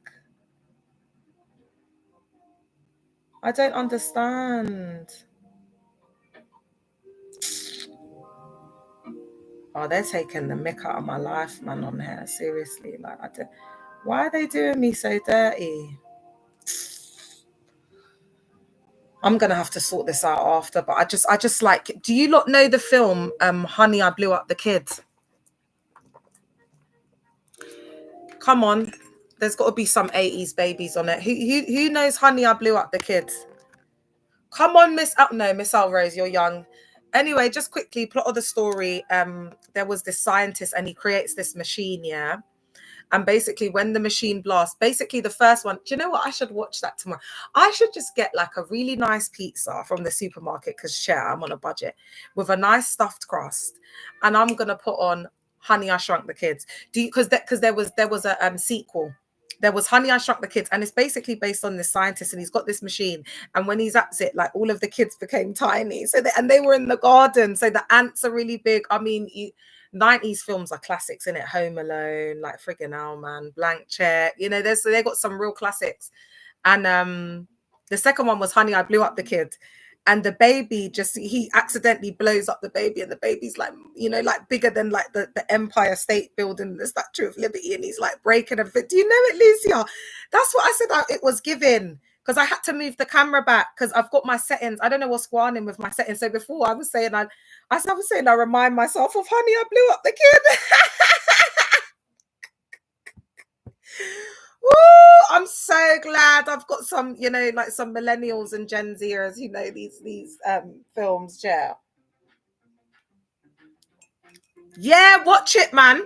I don't understand. Oh, they're taking the mick out of my life, man, on here. Seriously. Why are they doing me so dirty? I'm going to have to sort this out after, but I just like, do you lot know the film, Honey, I Blew Up the Kid? Come on. There's got to be some 80s babies on it. Who knows Honey, I Blew Up the Kid? Come on, Miss Alrose, you're young. Anyway, just quickly, plot of the story. There was this scientist and he creates this machine, yeah? And basically when the machine blasts, basically the first one, do you know what? I should watch that tomorrow. I should just get like a really nice pizza from the supermarket because I'm on a budget, with a nice stuffed crust. And I'm going to put on Honey, I Shrunk the Kids. Because there was a sequel. There was Honey, I Shrunk the Kids. And it's basically based on this scientist and he's got this machine. And when he's at it, like all of the kids became tiny. And they were in the garden. So the ants are really big. I mean, 90s films are classics, in it. Home Alone, like friggin' hell, man. Blank Check. They got some real classics. And the second one was Honey, I Blew Up the Kid. And the baby he accidentally blows up the baby, and the baby's like, like bigger than like the Empire State Building, the Statue of Liberty, and he's like breaking everything. Do you know it, Lucia? That's what I said it was given. Because I had to move the camera back because I've got my settings. I don't know what's going on with my settings. So before I was saying I remind myself of Honey, I Blew Up the Kid. Woo! I'm so glad I've got some, like some millennials and Gen Zers, these films, yeah. Yeah, watch it, man.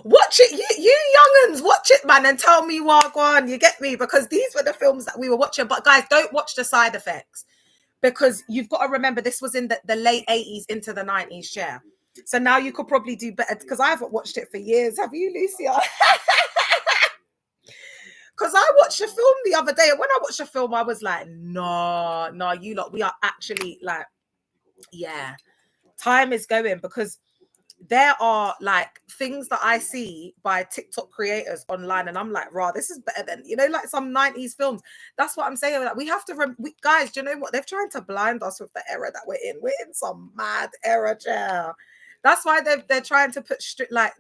Watch it, you young'uns, watch it, man, and tell me what on. You get me? Because these were the films that we were watching. But guys, don't watch the side effects, because you've got to remember this was in the late 80s into the 90s, yeah. So now you could probably do better, because I haven't watched it for years. Have you, Lucia? Because I watched a film the other day, and when I watched a film, I was like, no, you lot, we are actually like, yeah, time is going, because there are like things that I see by TikTok creators online, and I'm like, rah, this is better than, like some 90s films. That's what I'm saying. Like, we have to, guys, do you know what? They're trying to blind us with the era that we're in. We're in some mad era, yeah. That's why they're trying to put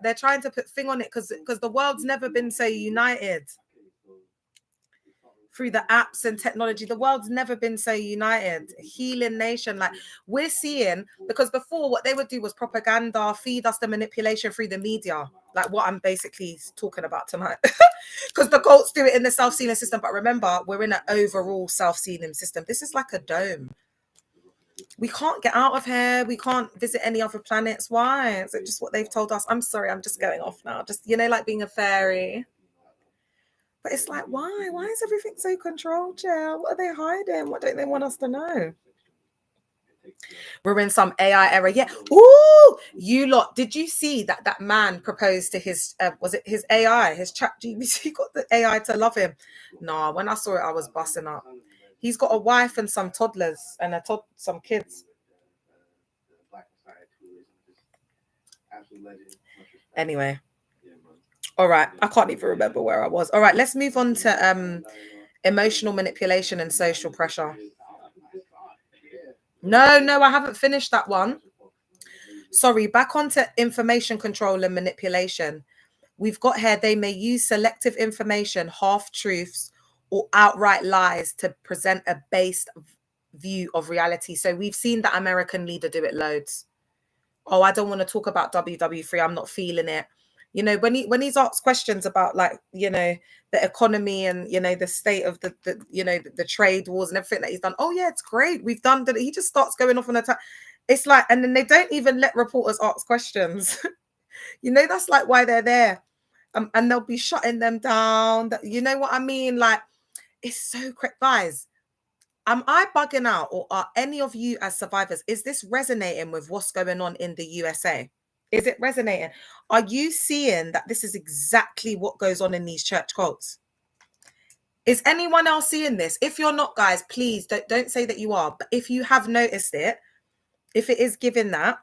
they're trying to put thing on it, because the world's never been so united. Through the apps and technology, the world's never been so united. Healing nation, like we're seeing, because before what they would do was propaganda, feed us the manipulation through the media, like what I'm basically talking about tonight. Because the cults do it in the self-sealing system, but remember, we're in an overall self-sealing system. This is like a dome. We can't get out of here. We can't visit any other planets. Why? Is it just what they've told us? I'm sorry, I'm just going off now. Just, like being a fairy. But it's like, why? Why is everything so controlled, yeah? What are they hiding? What don't they want us to know? We're in some AI era. Yeah. Ooh, you lot, did you see that man proposed to his, was it his AI, his chat GPT, got the AI to love him? No, when I saw it, I was busting up. He's got a wife and some toddlers and some kids. Anyway. All right. I can't even remember where I was. All right. Let's move on to emotional manipulation and social pressure. No, I haven't finished that one. Sorry. Back onto information control and manipulation. We've got here, they may use selective information, half-truths, or outright lies to present a based view of reality. So we've seen that American leader do it loads. Oh, I don't want to talk about WW3. I'm not feeling it. You know, when he's asked questions about, like, you know, the economy and, you know, the state of the you know, the trade wars and everything that he's done. Oh yeah, it's great. We've done that. He just starts going off on a it's like, and then they don't even let reporters ask questions. You know, that's like why they're there. And they'll be shutting them down. You know what I mean? Like, it's so quick, guys. Am I bugging out, or are any of you as survivors, is this resonating with what's going on in the USA? Is it resonating? Are you seeing that this is exactly what goes on in these church cults? Is anyone else seeing this? If you're not, guys, please don't say that you are. But if you have noticed it, if it is giving that,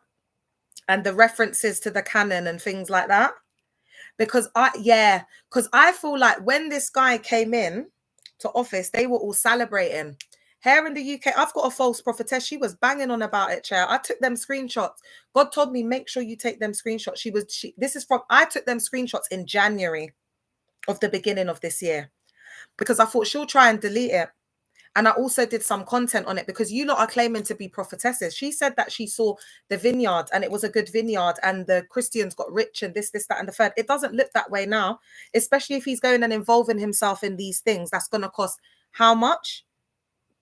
and the references to the canon and things like that, because I feel like when this guy came in to office, they were all celebrating. Here in the UK, I've got a false prophetess. She was banging on about it, chair. I took them screenshots. God told me, make sure you take them screenshots. I took them screenshots in January of the beginning of this year, because I thought she'll try and delete it. And I also did some content on it, because you lot are claiming to be prophetesses. She said that she saw the vineyard and it was a good vineyard and the Christians got rich and this, that, and the third. It doesn't look that way now, especially if he's going and involving himself in these things. That's going to cost how much?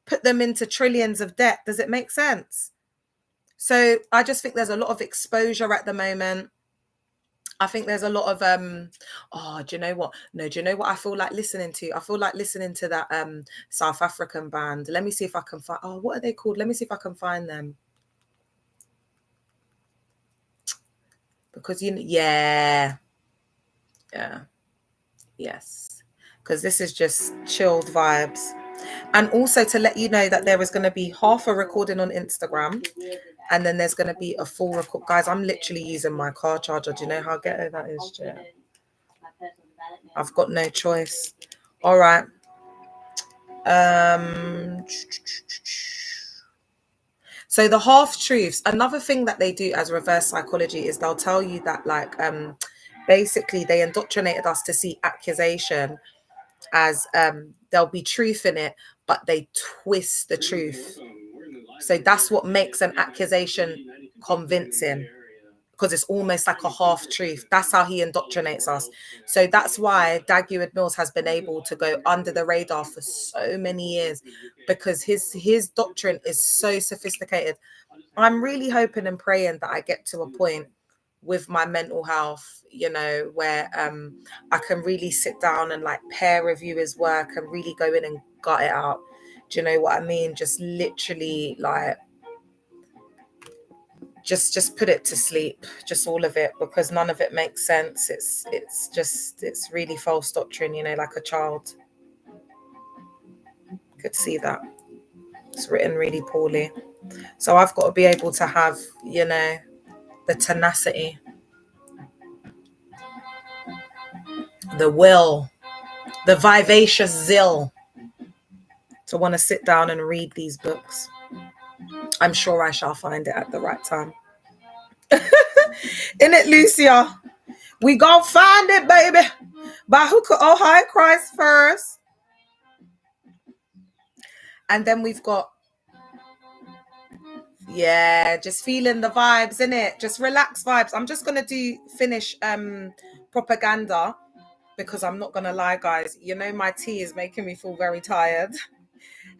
Put them into trillions of debt. Does it make sense? So I just think there's a lot of exposure at the moment. I think there's a lot of do you know what? No, do you know what I feel like listening to? I feel like listening to that South African band. Let me see if I can find, what are they called? Let me see if I can find them. Because yes. Because this is just chilled vibes. And also to let you know that there is going to be half a recording on Instagram, and then there's going to be a full record. Guys, I'm literally using my car charger. Do you know how ghetto that is, Jen? I've got no choice. All right. So the half truths, another thing that they do as reverse psychology is they'll tell you that, like, basically they indoctrinated us to see accusation as there'll be truth in it, but they twist the truth. So that's what makes an accusation convincing, because it's almost like a half truth. That's how he indoctrinates us. So that's why Dag Heward-Mills has been able to go under the radar for so many years, because his doctrine is so sophisticated. I'm really hoping and praying that I get to a point with my mental health, you know, where I can really sit down and like peer review his work and really go in and gut it out. Do you know what I mean? Just literally like just put it to sleep, just all of it, because none of it makes sense. It's really false doctrine, you know, like a child. Could see that. It's written really poorly. So I've got to be able to have, you know, the tenacity, the will, the vivacious zeal to want to sit down and read these books. I'm sure I shall find it at the right time. In it, Lucia? We gonna find it, baby. By who could Ohio Christ first? And then we've got, just feeling the vibes, innit? Just relax vibes. I'm just gonna finish propaganda, because I'm not gonna lie, guys. You know, my tea is making me feel very tired.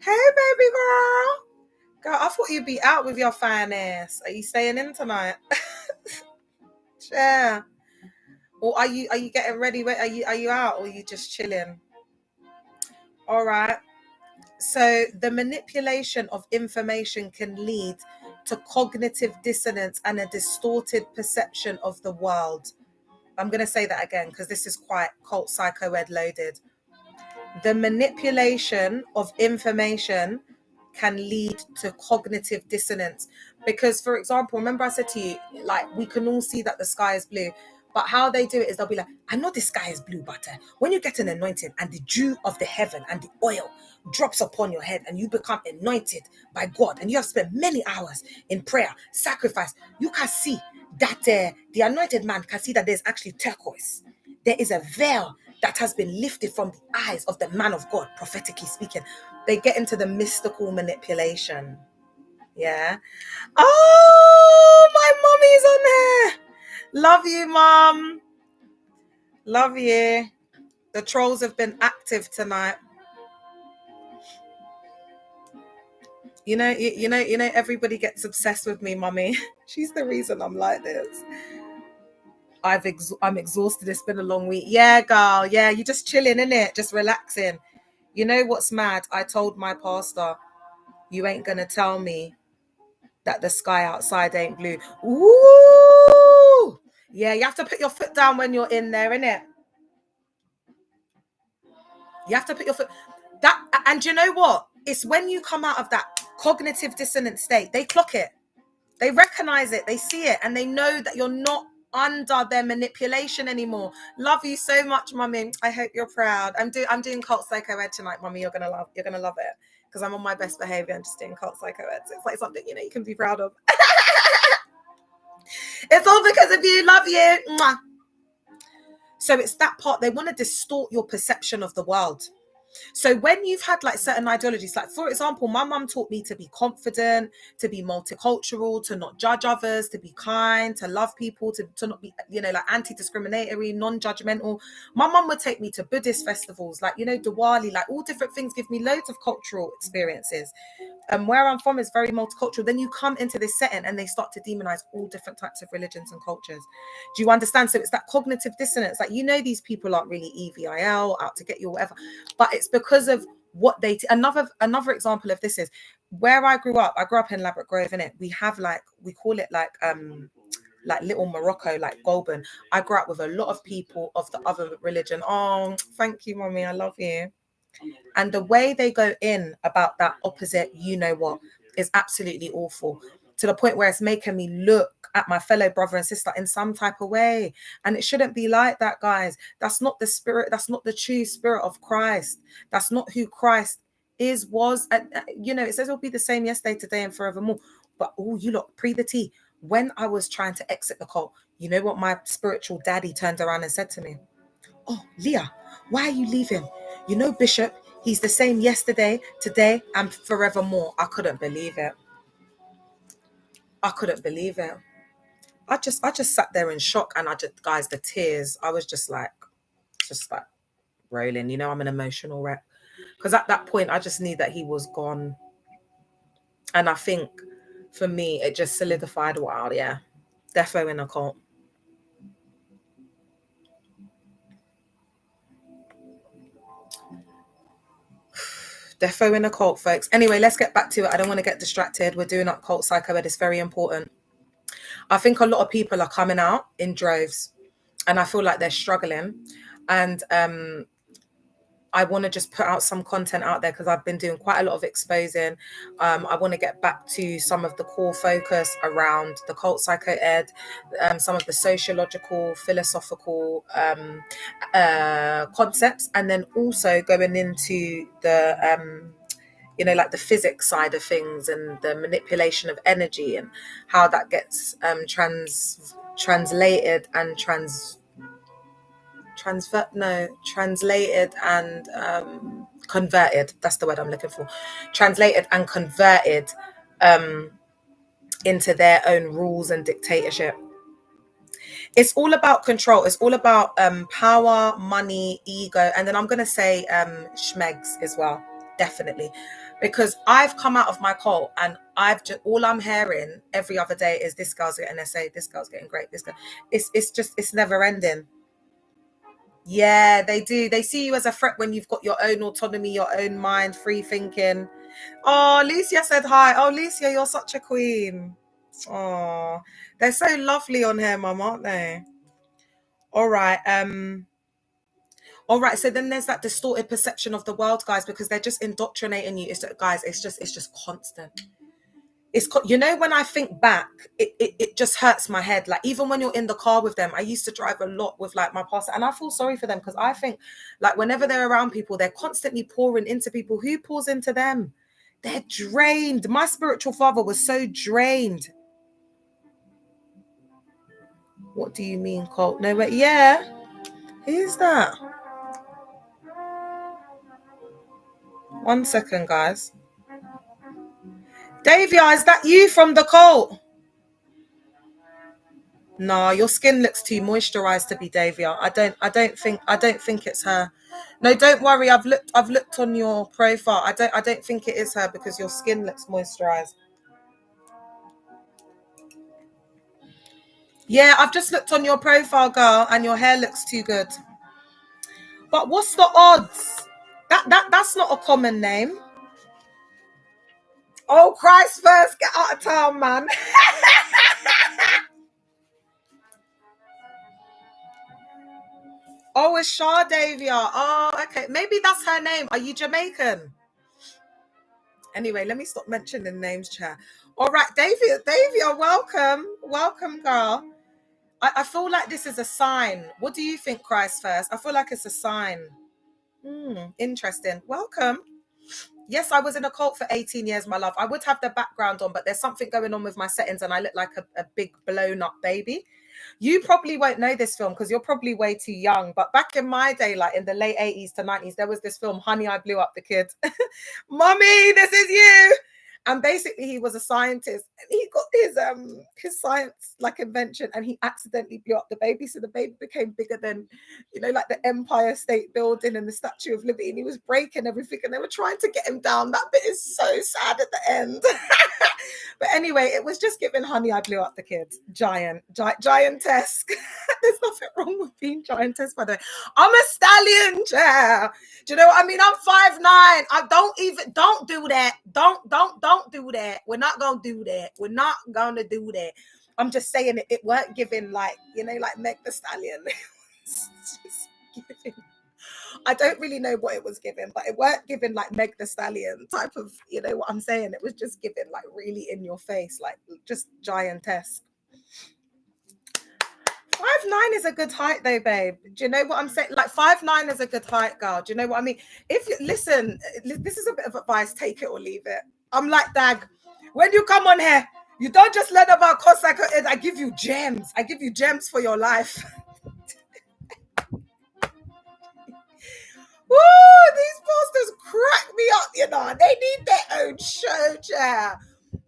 Hey, baby girl. Girl, I thought you'd be out with your fine ass. Are you staying in tonight? Yeah. Or are you getting ready? Are you out, or are you just chilling? All right. So the manipulation of information can lead to cognitive dissonance and a distorted perception of the world. I'm going to say that again, because this is quite cult psycho ed loaded. The manipulation of information can lead to cognitive dissonance, because, for example, remember I said to you, like, we can all see that the sky is blue, But how they do it is they'll be like, I know the sky is blue, but when you get an anointing and the dew of the heaven and the oil drops upon your head and you become anointed by God and you have spent many hours in prayer, sacrifice, you can see that the anointed man can see that there's actually turquoise. There is a veil that has been lifted from the eyes of the man of God, prophetically speaking. They get into the mystical manipulation. Yeah. Oh, my mommy's on there. Love you, Mom. Love you. The trolls have been active tonight. You know, everybody gets obsessed with me, Mummy. She's the reason I'm like this. I'm exhausted. It's been a long week. Yeah, girl. Yeah, you're just chilling, innit? Just relaxing. You know what's mad? I told my pastor, you ain't gonna tell me that the sky outside ain't blue. Ooh! Yeah, you have to put your foot down when you're in there, innit? You have to put your foot that, and you know what? It's when you come out of that cognitive dissonant state, they clock it, they recognize it, they see it, and they know that you're not under their manipulation anymore. Love you so much, Mummy. I hope you're proud. I'm doing cult psycho ed tonight, Mummy. You're gonna love it because I'm on my best behavior and just doing cult psycho ed. So it's like something you can be proud of. It's all because of you. Love you. Mwah. So it's that part. They want to distort your perception of the world. So when you've had like certain ideologies, like for example, my mum taught me to be confident, to be multicultural, to not judge others, to be kind, to love people, to not be, like anti-discriminatory, non-judgmental. My mum would take me to Buddhist festivals, like, Diwali, like all different things, give me loads of cultural experiences. And where I'm from is very multicultural. Then you come into this setting and they start to demonize all different types of religions and cultures. Do you understand? So it's that cognitive dissonance. Like, these people aren't really EVIL, out to get you or whatever. But it's because of what they... Another example of this is where I grew up. I grew up in Ladbroke Grove, innit? We have we call it like Little Morocco, like Goulburn. I grew up with a lot of people of the other religion. Oh, thank you, Mommy. I love you. And the way they go in about that opposite, is absolutely awful, to the point where it's making me look at my fellow brother and sister in some type of way. And it shouldn't be like that, guys. That's not the spirit. That's not the true spirit of Christ. That's not who Christ was. And, it says it'll be the same yesterday, today, and forevermore. But, you lot, pre the tea. When I was trying to exit the cult, you know what my spiritual daddy turned around and said to me? Oh, Leah, why are you leaving? Bishop, he's the same yesterday, today, and forevermore. I couldn't believe it. I just sat there in shock, and guys, the tears, I was just like rolling. I'm an emotional wreck. Because at that point, I just knew that he was gone. And I think, for me, it just solidified, wow, yeah, defo in a cult. Defo in a cult, folks. Anyway, let's get back to it. I don't want to get distracted. We're doing up cult psycho ed. It's very important. I think a lot of people are coming out in droves, and I feel like they're struggling. And I want to just put out some content out there because I've been doing quite a lot of exposing. I want to get back to some of the core focus around the cult psycho ed, some of the sociological, philosophical concepts, and then also going into the like the physics side of things and the manipulation of energy and how that gets translated and translated and converted. That's the word I'm looking for. Translated and converted into their own rules and dictatorship. It's all about control. It's all about power, money, ego, and then I'm gonna say schmegs as well, definitely, because I've come out of my cult and all I'm hearing every other day is this girl's getting SA, this girl's getting great, this girl. It's never ending. Yeah, they do. They see you as a threat when you've got your own autonomy, your own mind, free thinking. Oh, Lucia said hi. Oh, Lucia, you're such a queen. Oh, they're so lovely on here, Mum, aren't they? All right. All right. So then there's that distorted perception of the world, guys, because they're just indoctrinating you. It's just constant. You know, when I think back, it just hurts my head. Like, even when you're in the car with them, I used to drive a lot with like my pastor, and I feel sorry for them because I think like whenever they're around people, they're constantly pouring into people. Who pours into them? They're drained. My spiritual father was so drained. What do you mean, Colt? No, but yeah. Who's that? 1 second, guys. Davia, is that you from the Colt? No, your skin looks too moisturized to be Davia. I don't think it's her. No, don't worry. I've looked on your profile. I don't think it is her because your skin looks moisturized. Yeah, I've just looked on your profile, girl, and your hair looks too good. But what's the odds? That's not a common name. Oh, Christ first, get out of town, man. Oh, it's Shah Davia. Oh, okay. Maybe that's her name. Are you Jamaican? Anyway, let me stop mentioning names, chair. All right, Davia, welcome. Welcome, girl. I feel like this is a sign. What do you think, Christ first? I feel like it's a sign. Interesting. Welcome. Yes, I was in a cult for 18 years, my love. I would have the background on, but there's something going on with my settings and I look like a big blown up baby. You probably won't know this film because you're probably way too young. But back in my day, like in the late 80s to 90s, there was this film, Honey, I Blew Up the Kid. Mommy, this is you. And basically he was a scientist and he got his science like invention and he accidentally blew up the baby. So the baby became bigger than, like the Empire State Building and the Statue of Liberty, and he was breaking everything and they were trying to get him down. That bit is so sad at the end. But anyway, it was just giving Honey, I Blew Up the Kid. Giantesque. There's nothing wrong with being giantesque, by the way. I'm a stallion, chair. Do you know what I mean? I'm 5'9". I don't do that. Don't do that. We're not gonna do that. We're not gonna do that. I'm just saying it weren't giving like Meg the Stallion. It's just giving. I don't really know what it was given, but it weren't given like Meg the Stallion type of, what I'm saying. It was just given like really in your face, like just giantesque. 5'9" is a good height though, babe. Do you know what I'm saying? Like 5'9" is a good height, girl. Do you know what I mean? If you listen, this is a bit of advice, take it or leave it. I'm like, Dag, when you come on here, you don't just learn about Cossack. I give you gems. I give you gems for your life. Woo, these posters crack me up, They need their own show, chair.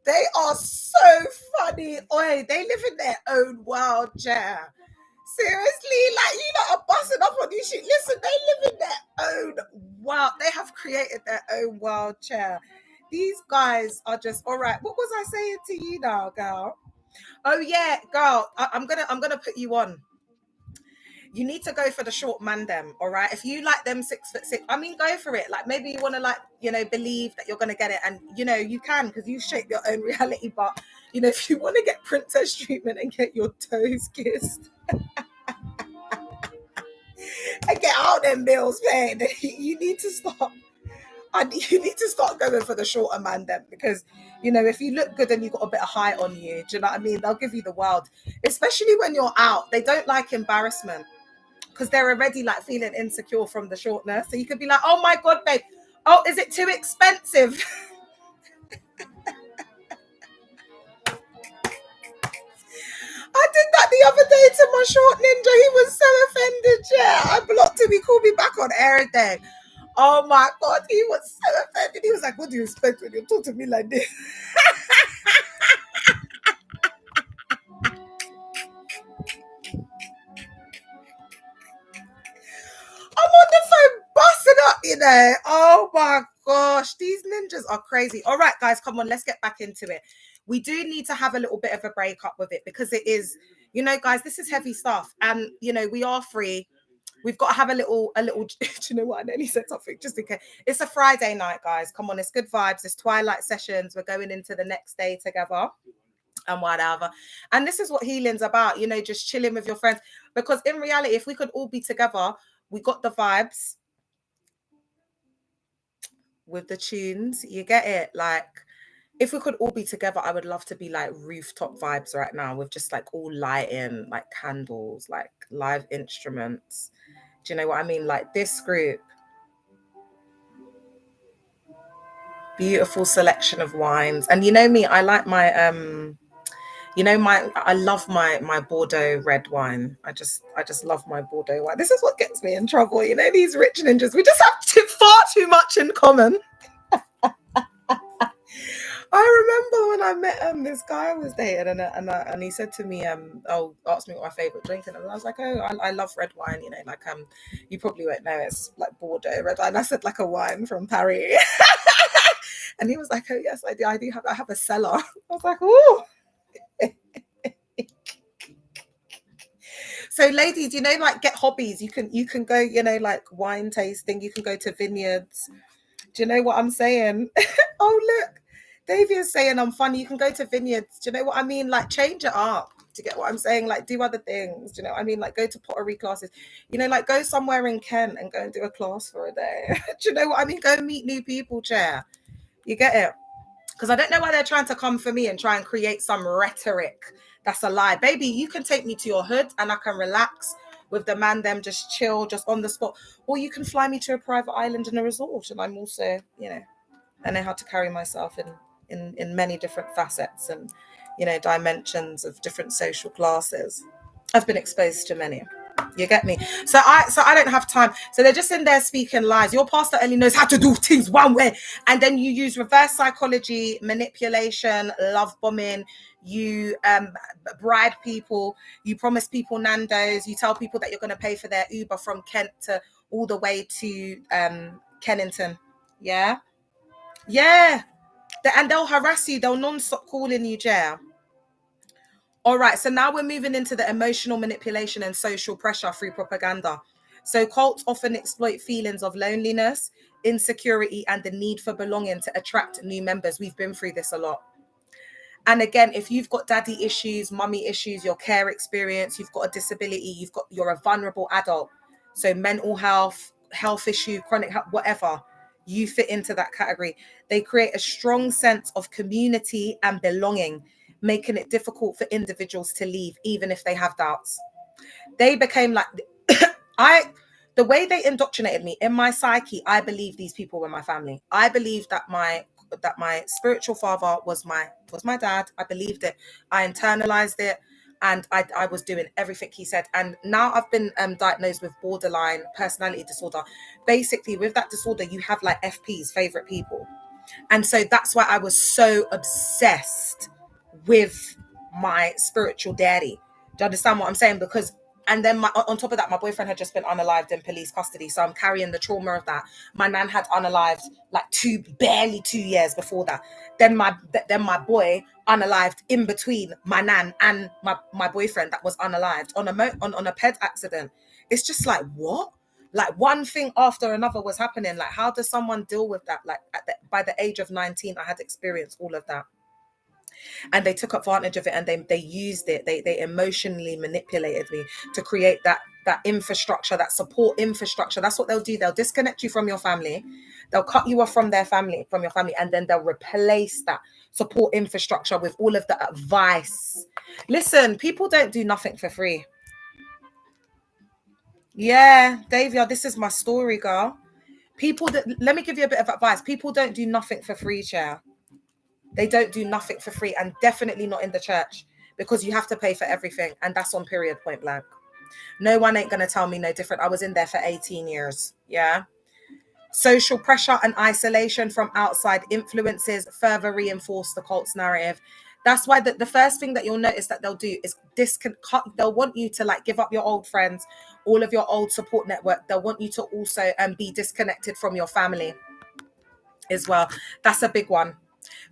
They are so funny. Oi, they live in their own world, chair. Seriously, like you lot are busting up on this shit. Listen, they live in their own world. They have created their own world, chair. These guys are just all right. What was I saying to you now, girl? Oh yeah, girl. I'm gonna put you on. You need to go for the short man them, all right? If you like them 6'6", I mean, go for it. Like maybe you want to believe that you're gonna get it, and you can because you shape your own reality. But if you want to get princess treatment and get your toes kissed and get out them bills, man, you need to stop. And you need to start going for the shorter man then, because if you look good and you've got a bit of height on you, do you know what I mean? They'll give you the world, especially when you're out. They don't like embarrassment because they're already like feeling insecure from the shortness. So you could be like, oh my God, babe. Oh, is it too expensive? I did that the other day to my short ninja. He was so offended. Yeah, I blocked him. He called me back on air then. Oh my God, he was so offended. He was like, what do you expect when you talk to me like this? I'm on the phone busting up, Oh my gosh, these ninjas are crazy. All right, guys, come on, let's get back into it. We do need to have a little bit of a break up with it because it is, guys, this is heavy stuff. And, we are free. We've got to have a little, do you know what? I nearly said something just in case. It's a Friday night, guys. Come on, it's good vibes. It's twilight sessions. We're going into the next day together and whatever. And this is what healing's about, just chilling with your friends. Because in reality, if we could all be together, we got the vibes with the tunes. You get it? Like, if we could all be together, I would love to be like rooftop vibes right now with just like all lighting, like candles, like live instruments. Do you know what I mean? Like this group, beautiful selection of wines. And you know me, I like my I love my Bordeaux red wine. I just love my Bordeaux wine. This is what gets me in trouble. You know, these rich ninjas, we just have far too much in common. I remember when I met this guy I was dating, and he said to me, asked me what my favorite drink, and I was like, oh, I love red wine, you know, like you probably won't know, it's like Bordeaux red wine. I said like a wine from Paris, and he was like, oh yes, I have a cellar. I was like, oh. So ladies, you know, like get hobbies. You can go, you know, like wine tasting. You can go to vineyards. Do you know what I'm saying? Oh look, Davey is saying I'm funny. You can go to vineyards. Do you know what I mean? Like change it up. Do you get what I'm saying? Like do other things. Do you know what I mean? Like go to pottery classes. You know, like go somewhere in Kent and go and do a class for a day. Do you know what I mean? Go meet new people, chair. You get it? Because I don't know why they're trying to come for me and try and create some rhetoric that's a lie. Baby, you can take me to your hood and I can relax with the man, them just chill, just on the spot. Or you can fly me to a private island and a resort. And I'm also, you know, I know how to carry myself in many different facets and, you know, dimensions of different social classes. I've been exposed to many. You get me? So I don't have time. So they're just in there speaking lies. Your pastor only knows how to do things one way. And then you use reverse psychology, manipulation, love bombing. You bribe people. You promise people Nando's. You tell people that you're going to pay for their Uber from Kent to all the way to Kennington. Yeah. Yeah. And they'll harass you. They'll non-stop calling you, Jer. All right, so now we're moving into the emotional manipulation and social pressure through propaganda. So cults often exploit feelings of loneliness, insecurity, and the need for belonging to attract new members. We've been through this a lot. And again, if you've got daddy issues, mummy issues, your care experience, you've got a disability, you're a vulnerable adult. So mental health issue, chronic health, whatever, you fit into that category. They create a strong sense of community and belonging, making it difficult for individuals to leave, even if they have doubts. They became like, the way they indoctrinated me in my psyche, I believe these people were my family. I believed that my spiritual father was my dad. I believed it. I internalized it, and I was doing everything he said. And now I've been diagnosed with borderline personality disorder. Basically, with that disorder, you have like FPs, favorite people. And so that's why I was so obsessed with my spiritual daddy. Do you understand what I'm saying? Because, and then on top of that, my boyfriend had just been unalived in police custody. So I'm carrying the trauma of that. My nan had unalived like barely 2 years before that. Then my boy unalived in between my nan and my boyfriend that was unalived on a ped accident. It's just like, what? Like one thing after another was happening. Like, how does someone deal with that? Like by the age of 19, I had experienced all of that. And they took advantage of it, and they used it. They emotionally manipulated me to create that infrastructure, that support infrastructure. That's what they'll do. They'll disconnect you from your family. They'll cut you off from your family, and then they'll replace that support infrastructure with all of the advice. Listen, people don't do nothing for free. Yeah, Davia, this is my story, girl. Let me give you a bit of advice. People don't do nothing for free, chair. They don't do nothing for free, and definitely not in the church, because you have to pay for everything, and that's on period, point blank. No one ain't going to tell me no different. I was in there for 18 years. Yeah. Social pressure and isolation from outside influences further reinforce the cult's narrative. That's why the first thing that you'll notice that they'll do is they'll want you to like give up your old friends, all of your old support network. They'll want you to also be disconnected from your family as well. That's a big one,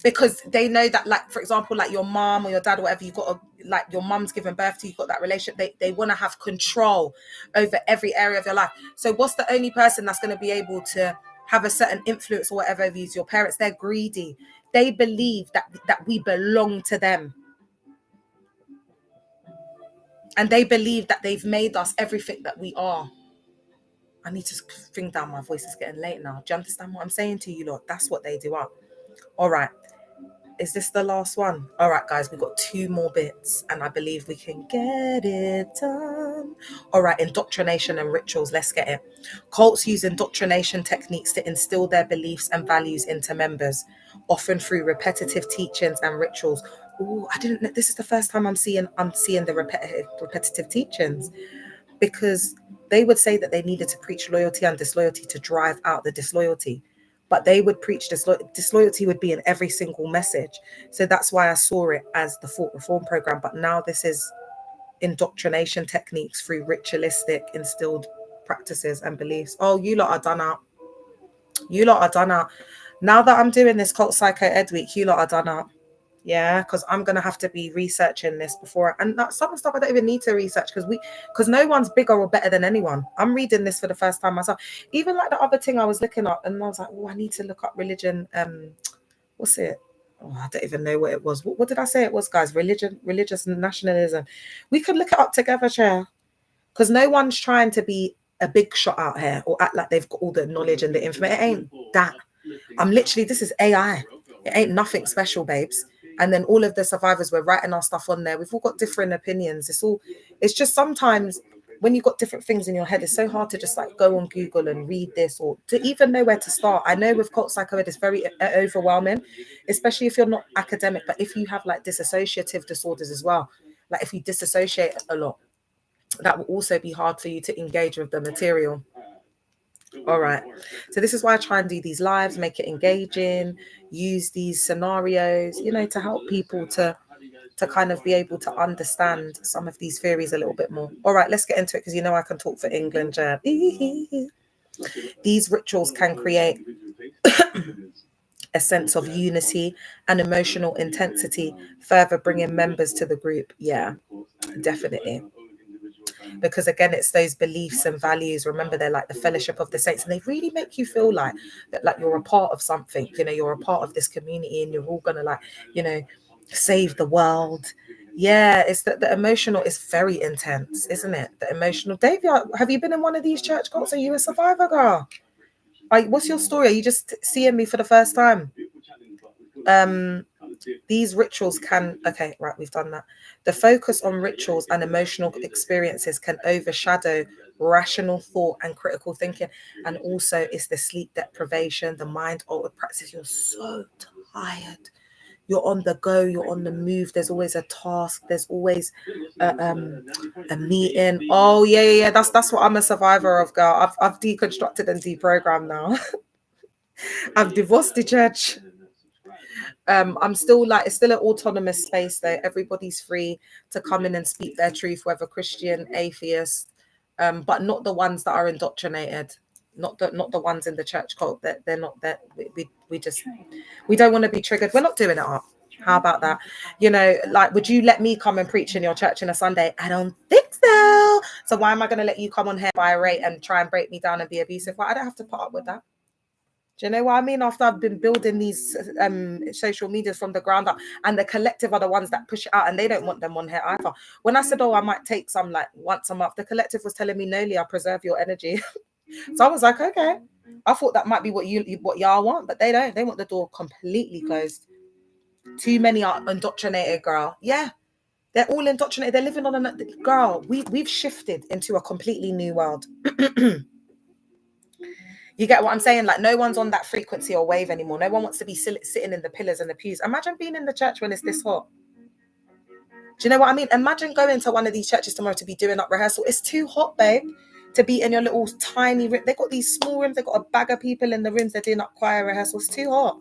because they know that, like, for example, like your mom or your dad or whatever, you've got like your mom's given birth to, you've got that relationship. They want to have control over every area of your life. So what's the only person that's going to be able to have a certain influence or whatever over you? Is your parents. They're greedy. They believe that we belong to them. And they believe that they've made us everything that we are. I need to bring down my voice. It's getting late now. Do you understand what I'm saying to you, Lord? That's what they do up. All right. Is this the last one? All right, guys, we've got 2 more bits and I believe we can get it done. All right, indoctrination and rituals. Let's get it. Cults use indoctrination techniques to instill their beliefs and values into members, often through repetitive teachings and rituals. Oh, I didn't know. This is the first time I'm seeing the repetitive teachings, because they would say that they needed to preach loyalty and disloyalty to drive out the disloyalty. But they would preach disloyalty would be in every single message. So that's why I saw it as the Thought Reform program. But now this is indoctrination techniques through ritualistic instilled practices and beliefs. Oh, you lot are done out. You lot are done out. Now that I'm doing this Cult Psycho Ed Week, you lot are done out. Yeah, because I'm gonna have to be researching this before, and that some stuff I don't even need to research because no one's bigger or better than anyone. I'm reading this for the first time myself. Even like the other thing I was looking up, and I was like, oh, I need to look up religion. What's it? Oh, I don't even know what it was. What did I say it was, guys? Religious nationalism. We could look it up together, Chair, because no one's trying to be a big shot out here or act like they've got all the knowledge and the information. It ain't that. This is AI. It ain't nothing special, babes. And then all of the survivors were writing our stuff on there. We've all got different opinions. It's just sometimes when you've got different things in your head, it's so hard to just like go on Google and read this or to even know where to start. I know with Cult Psycho Ed, it's very overwhelming, especially if you're not academic. But if you have like dissociative disorders as well, like if you disassociate a lot, that will also be hard for you to engage with the material. All right, so this is why I try and do these lives, make it engaging, use these scenarios, to help people to kind of be able to understand some of these theories a little bit more. All right, let's get into it, because I can talk for England, Jan. These rituals can create a sense of unity and emotional intensity, further bringing members to the group. Yeah, definitely. Because again, it's those beliefs and values. Remember, they're like the fellowship of the saints, and they really make you feel like that, like you're a part of something. You're a part of this community, and you're all gonna save the world. Yeah, it's that the emotional is very intense, isn't it? The emotional. Davey, have you been in one of these church cults? Are you a survivor, girl? What's your story? Are you just seeing me for the first time? These rituals can, okay, right, we've done that. The focus on rituals and emotional experiences can overshadow rational thought and critical thinking. And also it's the sleep deprivation, the mind altered practice. You're so tired. You're on the go, you're on the move. There's always a task. There's always a meeting. Oh yeah. That's what I'm a survivor of, girl. I've deconstructed and deprogrammed now. I've divorced the church. I'm still it's still an autonomous space though. Everybody's free to come in and speak their truth, whether Christian, atheist, but not the ones that are indoctrinated, not the ones in the church cult. That they're not that we don't want to be triggered. We're not doing it up. How about that? Would you let me come and preach in your church on a Sunday? I don't think so. So why am I going to let you come on here by a rate and try and break me down and be abusive? Well, I don't have to put up with that. Do you know what I mean? After I've been building these social medias from the ground up, and the collective are the ones that push it out, and they don't want them on here either. When I said, I might take some once a month, the collective was telling me, no, Leah, preserve your energy. So I was like, okay. I thought that might be what y'all want, but they don't. They want the door completely closed. Too many are indoctrinated, girl. Yeah, they're all indoctrinated. They're living on another girl. We've shifted into a completely new world. You get what I'm saying? No one's on that frequency or wave anymore. No one wants to be sitting in the pillars and the pews. Imagine being in the church when it's this hot. Do you know what I mean? Imagine going to one of these churches tomorrow to be doing up rehearsal. It's too hot, babe, to be in your little tiny room. They've got these small rooms. They've got a bag of people in the rooms. They're doing up choir rehearsal. It's too hot.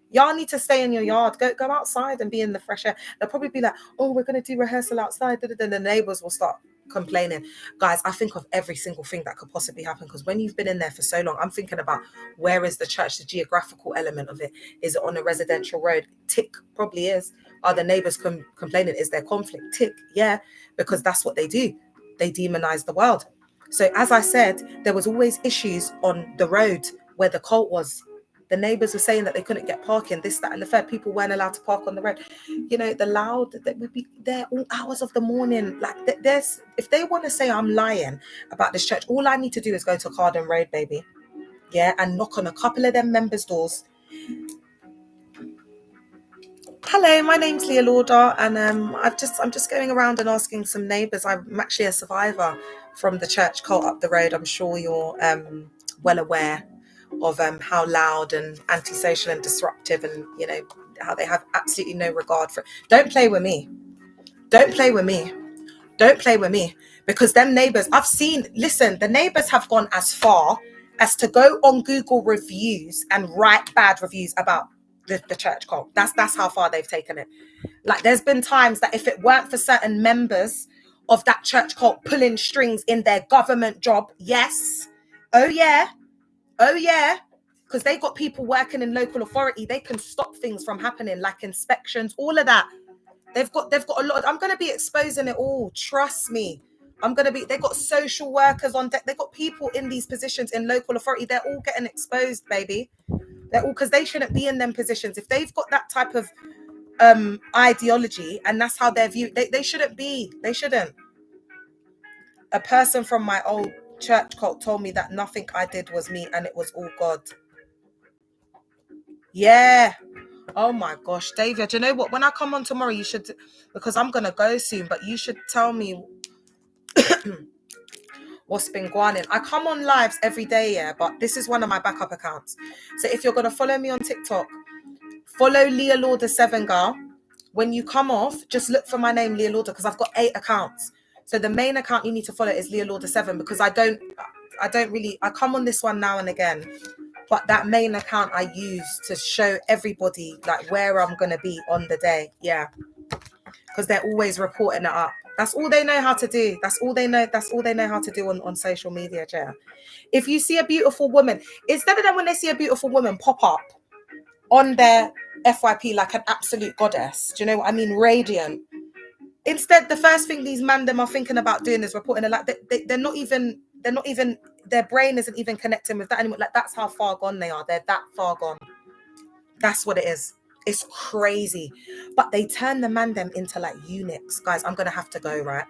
Y'all need to stay in your yard. Go outside and be in the fresh air. They'll probably be like, oh, we're going to do rehearsal outside. Then the neighbors will start complaining. Guys, I think of every single thing that could possibly happen, because when you've been in there for so long, I'm thinking about, where is the church, the geographical element of it? Is it on a residential road? Tick, probably is. Are the neighbors complaining? Is there conflict? Tick, yeah, because that's what they do. They demonize the world. So as I said, there was always issues on the road where the cult was. The neighbors were saying that they couldn't get parking, this, that, and the third. People weren't allowed to park on the road. The loud, that would be there all hours of the morning. If they want to say I'm lying about this church, all I need to do is go to Carden Road, baby. Yeah, and knock on a couple of them members' doors. Hello, my name's Leah Lauder, and I'm just going around and asking some neighbours. I'm actually a survivor from the church cult up the road. I'm sure you're well aware of how loud and antisocial and disruptive, and how they have absolutely no regard for it. Don't play with me. Don't play with me. Don't play with me, because them neighbours, listen, the neighbours have gone as far as to go on Google reviews and write bad reviews about the church cult. That's how far they've taken it. Like, there's been times that if it weren't for certain members of that church cult pulling strings in their government job, yes, oh yeah, because they got people working in local authority, they can stop things from happening, like inspections, all of that. They've got a lot. I'm going to be exposing it all. Trust me. They got social workers on deck. They got people in these positions in local authority. They're all getting exposed, baby. They're all, because they shouldn't be in them positions. If they've got that type of ideology and that's how they're viewed, they shouldn't be. They shouldn't. A person from my old church cult told me that nothing I did was me and it was all God. Yeah. Oh my gosh, Davia, do you know what? When I come on tomorrow, you should, because I'm going to go soon, but you should tell me what's been going on. I come on lives every day, yeah, but this is one of my backup accounts. So if you're going to follow me on TikTok, follow Leah Lauder 7, girl. When you come off, just look for my name, Leah Lauder, because I've got 8 accounts. So the main account you need to follow is Leah Lauder 7, because I come on this one now and again, but that main account I use to show everybody like where I'm going to be on the day. Yeah. Because they're always reporting it up. That's all they know how to do. That's all they know how to do on social media, yeah. If you see a beautiful woman, instead of them when they see a beautiful woman pop up on their FYP like an absolute goddess, do you know what I mean? Radiant. Instead, the first thing these man them are thinking about doing is reporting it. Like they're not even, their brain isn't even connecting with that anymore. Like, that's how far gone they are. They're that far gone. That's what it is. It's crazy. But they turn the man them into like eunuchs. Guys, I'm going to have to go, right?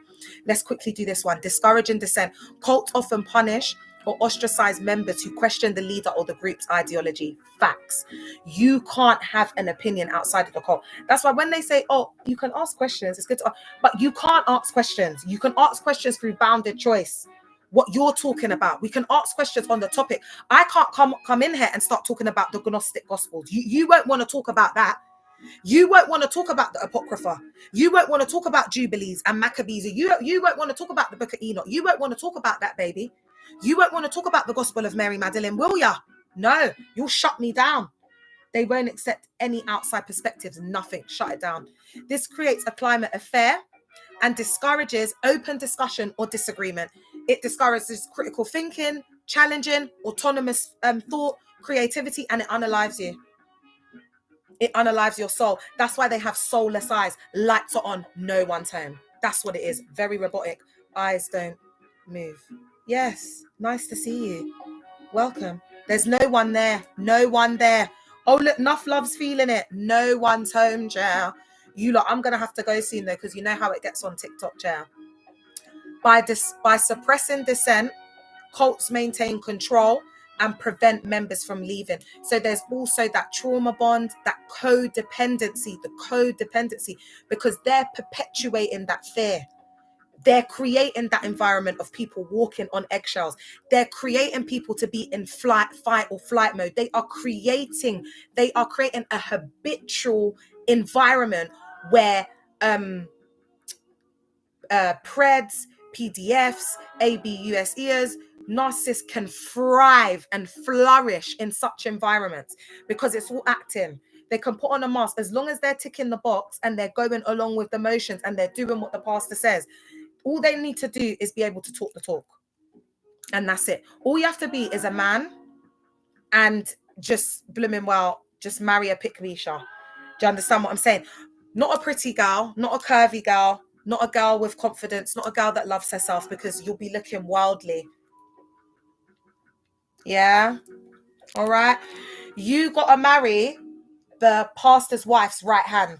Let's quickly do this one. Discouraging dissent. Cults often punish or ostracize members who question the leader or the group's ideology. Facts. You can't have an opinion outside of the cult. That's why when they say, oh, you can ask questions, it's good to, but you can't ask questions. You can ask questions through bounded choice. What you're talking about, we can ask questions on the topic. I can't come in here and start talking about the Gnostic Gospels. You won't want to talk about that. You won't want to talk about the Apocrypha. You won't want to talk about Jubilees and Maccabees. You won't want to talk about the Book of Enoch. You won't want to talk about that, baby. You won't want to talk about the Gospel of Mary Magdalene, will ya? No, you'll shut me down. They won't accept any outside perspectives, nothing. Shut it down. This creates a climate of fear and discourages open discussion or disagreement. It discourages critical thinking, challenging, autonomous thought, creativity, and it unalives you. It unalives your soul. That's why they have soulless eyes. Lights are on, no one's home. That's what it is. Very robotic. Eyes don't move. Yes, nice to see you. Welcome. There's no one there. No one there. Oh, look, Nuff Love's feeling it. No one's home, Jail. You lot, I'm going to have to go soon, though, because you know how it gets on TikTok, Jail. By suppressing dissent, cults maintain control and prevent members from leaving. So there's also that trauma bond, that codependency, because they're perpetuating that fear. They're creating that environment of people walking on eggshells. They're creating people to be in fight or flight mode. They are creating a habitual environment where PREDs, PDFs, ABUSEers, narcissists can thrive and flourish in such environments because it's all acting. They can put on a mask as long as they're ticking the box and they're going along with the motions and they're doing what the pastor says. All they need to do is be able to talk the talk. And that's it. All you have to be is a man and just just marry a pick-me-sha. Do you understand what I'm saying? Not a pretty girl, not a curvy girl, not a girl with confidence, not a girl that loves herself, because you'll be looking wildly. Yeah? All right? You got to marry the pastor's wife's right hand.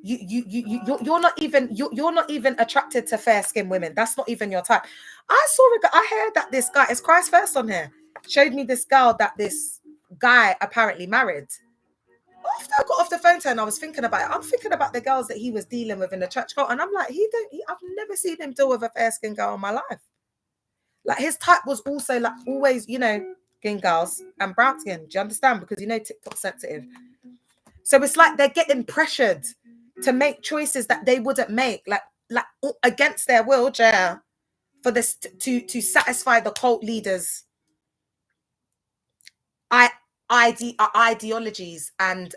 You're not even attracted to fair-skinned women. That's not even your type. I heard that this guy is Christ First on here. Showed me this girl that this guy apparently married. After I got off the phone to her and I was thinking about it, I'm thinking about the girls that he was dealing with in the church, and I'm like, I've never seen him deal with a fair skinned girl in my life. Like his type was also like always, skin girls and brown skin. Do you understand? Because TikTok's sensitive. So it's like they're getting pressured to make choices that they wouldn't make, like against their will, for this to satisfy the cult leaders' ideologies and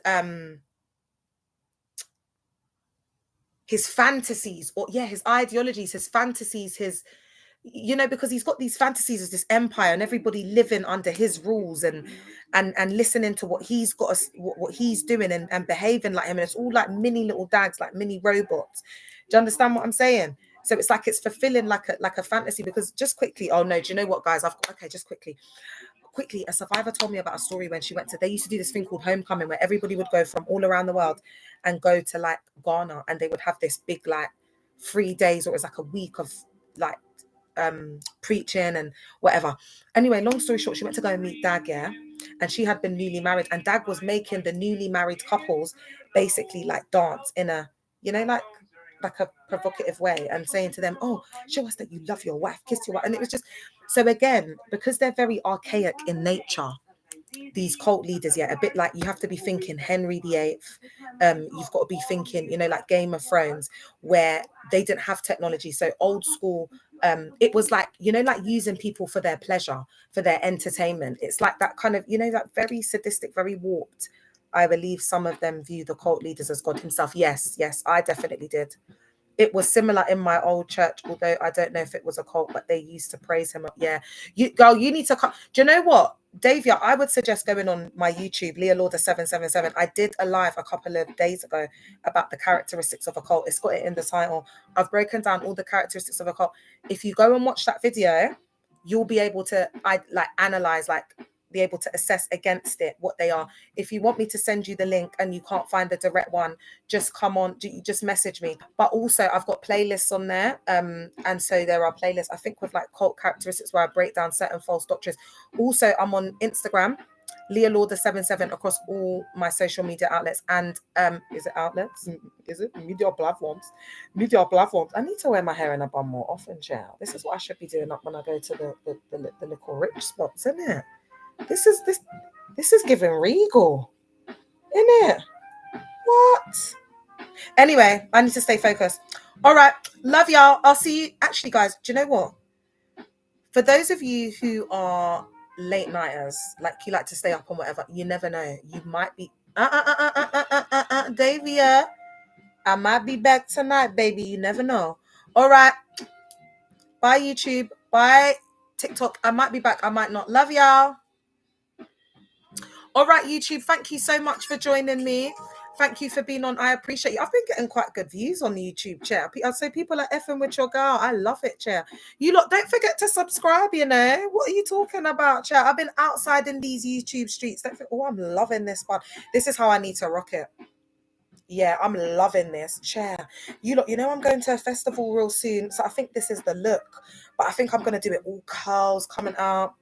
his fantasies, or his ideologies, his fantasies, his because he's got these fantasies of this empire and everybody living under his rules and listening to what he's got, what he's doing and behaving like him, and it's all like mini little dags, like mini robots. Do you understand what I'm saying? So it's like it's fulfilling like a fantasy. Because just quickly, oh no, do you know what, guys? Just quickly, a survivor told me about a story when she went to, they used to do this thing called homecoming, where everybody would go from all around the world and go to like Ghana, and they would have this big like 3 days, or it was like a week of like preaching and whatever. Anyway, long story short, she went to go and meet Dag, and she had been newly married, and Dag was making the newly married couples basically like dance in a like a provocative way, and saying to them, oh, show us that you love your wife, kiss your wife. And it was just, so again, because they're very archaic in nature, these cult leaders, a bit like, you have to be thinking Henry VIII, you've got to be thinking, like Game of Thrones, where they didn't have technology, so old school. It was like, like using people for their pleasure, for their entertainment. It's like that kind of, that very sadistic, very warped. I believe some of them view the cult leaders as God himself. Yes, I definitely did. It was similar in my old church, although I don't know if it was a cult, but they used to praise him. Yeah, you need to come. Do you know what, Davia? I would suggest going on my YouTube, Leah Lauder 777. I did a live a couple of days ago about the characteristics of a cult. It's got it in the title. I've broken down all the characteristics of a cult. If you go and watch that video, you'll be able to analyze, be able to assess against it what they are. If you want me to send you the link and you can't find the direct one, just come on, just message me. But also I've got playlists on there, and so there are playlists, I think, with like cult characteristics, where I break down certain false doctrines. Also, I'm on Instagram, Leah Lauder 77, across all my social media outlets. And is it outlets? Is it media platforms? I need to wear my hair in a bun more often, child. This is what I should be doing up when I go to the little rich spots, isn't it? This is giving regal, isn't it? What? Anyway, I need to stay focused. All right, love y'all. I'll see you. Actually, guys, do you know what? For those of you who are late nighters, like you like to stay up and whatever, you never know. You might be Davia, I might be back tonight, baby. You never know. All right. Bye, YouTube. Bye, TikTok. I might be back. I might not. Love y'all. All right, YouTube, thank you so much for joining me. Thank you for being on. I appreciate you. I've been getting quite good views on the YouTube, chair. I'd say people are effing with your girl. I love it, chair. You lot, don't forget to subscribe, What are you talking about, chair? I've been outside in these YouTube streets. Don't think, I'm loving this one. This is how I need to rock it. Yeah, I'm loving this, chair. You lot, I'm going to a festival real soon. So I think this is the look. But I think I'm going to do it all curls coming out.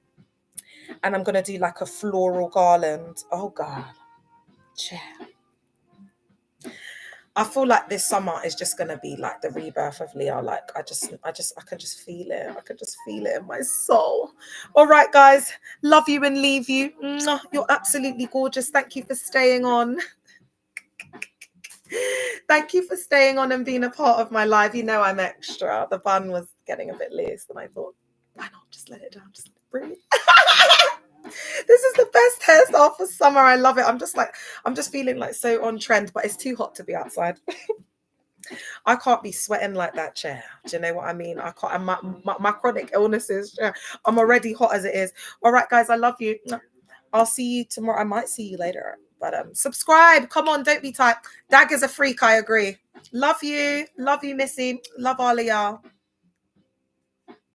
And I'm going to do like a floral garland. Oh, God. Chair. I feel like this summer is just going to be like the rebirth of Leah. Like, I can just feel it. I can just feel it in my soul. All right, guys. Love you and leave you. You're absolutely gorgeous. Thank you for staying on. Thank you for staying on and being a part of my live. I'm extra. The bun was getting a bit loose and I thought, why not just let it down? Just breathe. This is the best hairstyle for summer. I love it. I'm just feeling like so on trend, but it's too hot to be outside. I can't be sweating like that, chair. Do you know what I mean? I can't. My chronic illnesses, I'm already hot as it is. All right, guys, I love you. I'll see you tomorrow. I might see you later, but subscribe. Come on, don't be tight. Dag is a freak. I agree. Love you, Missy. Love all of y'all.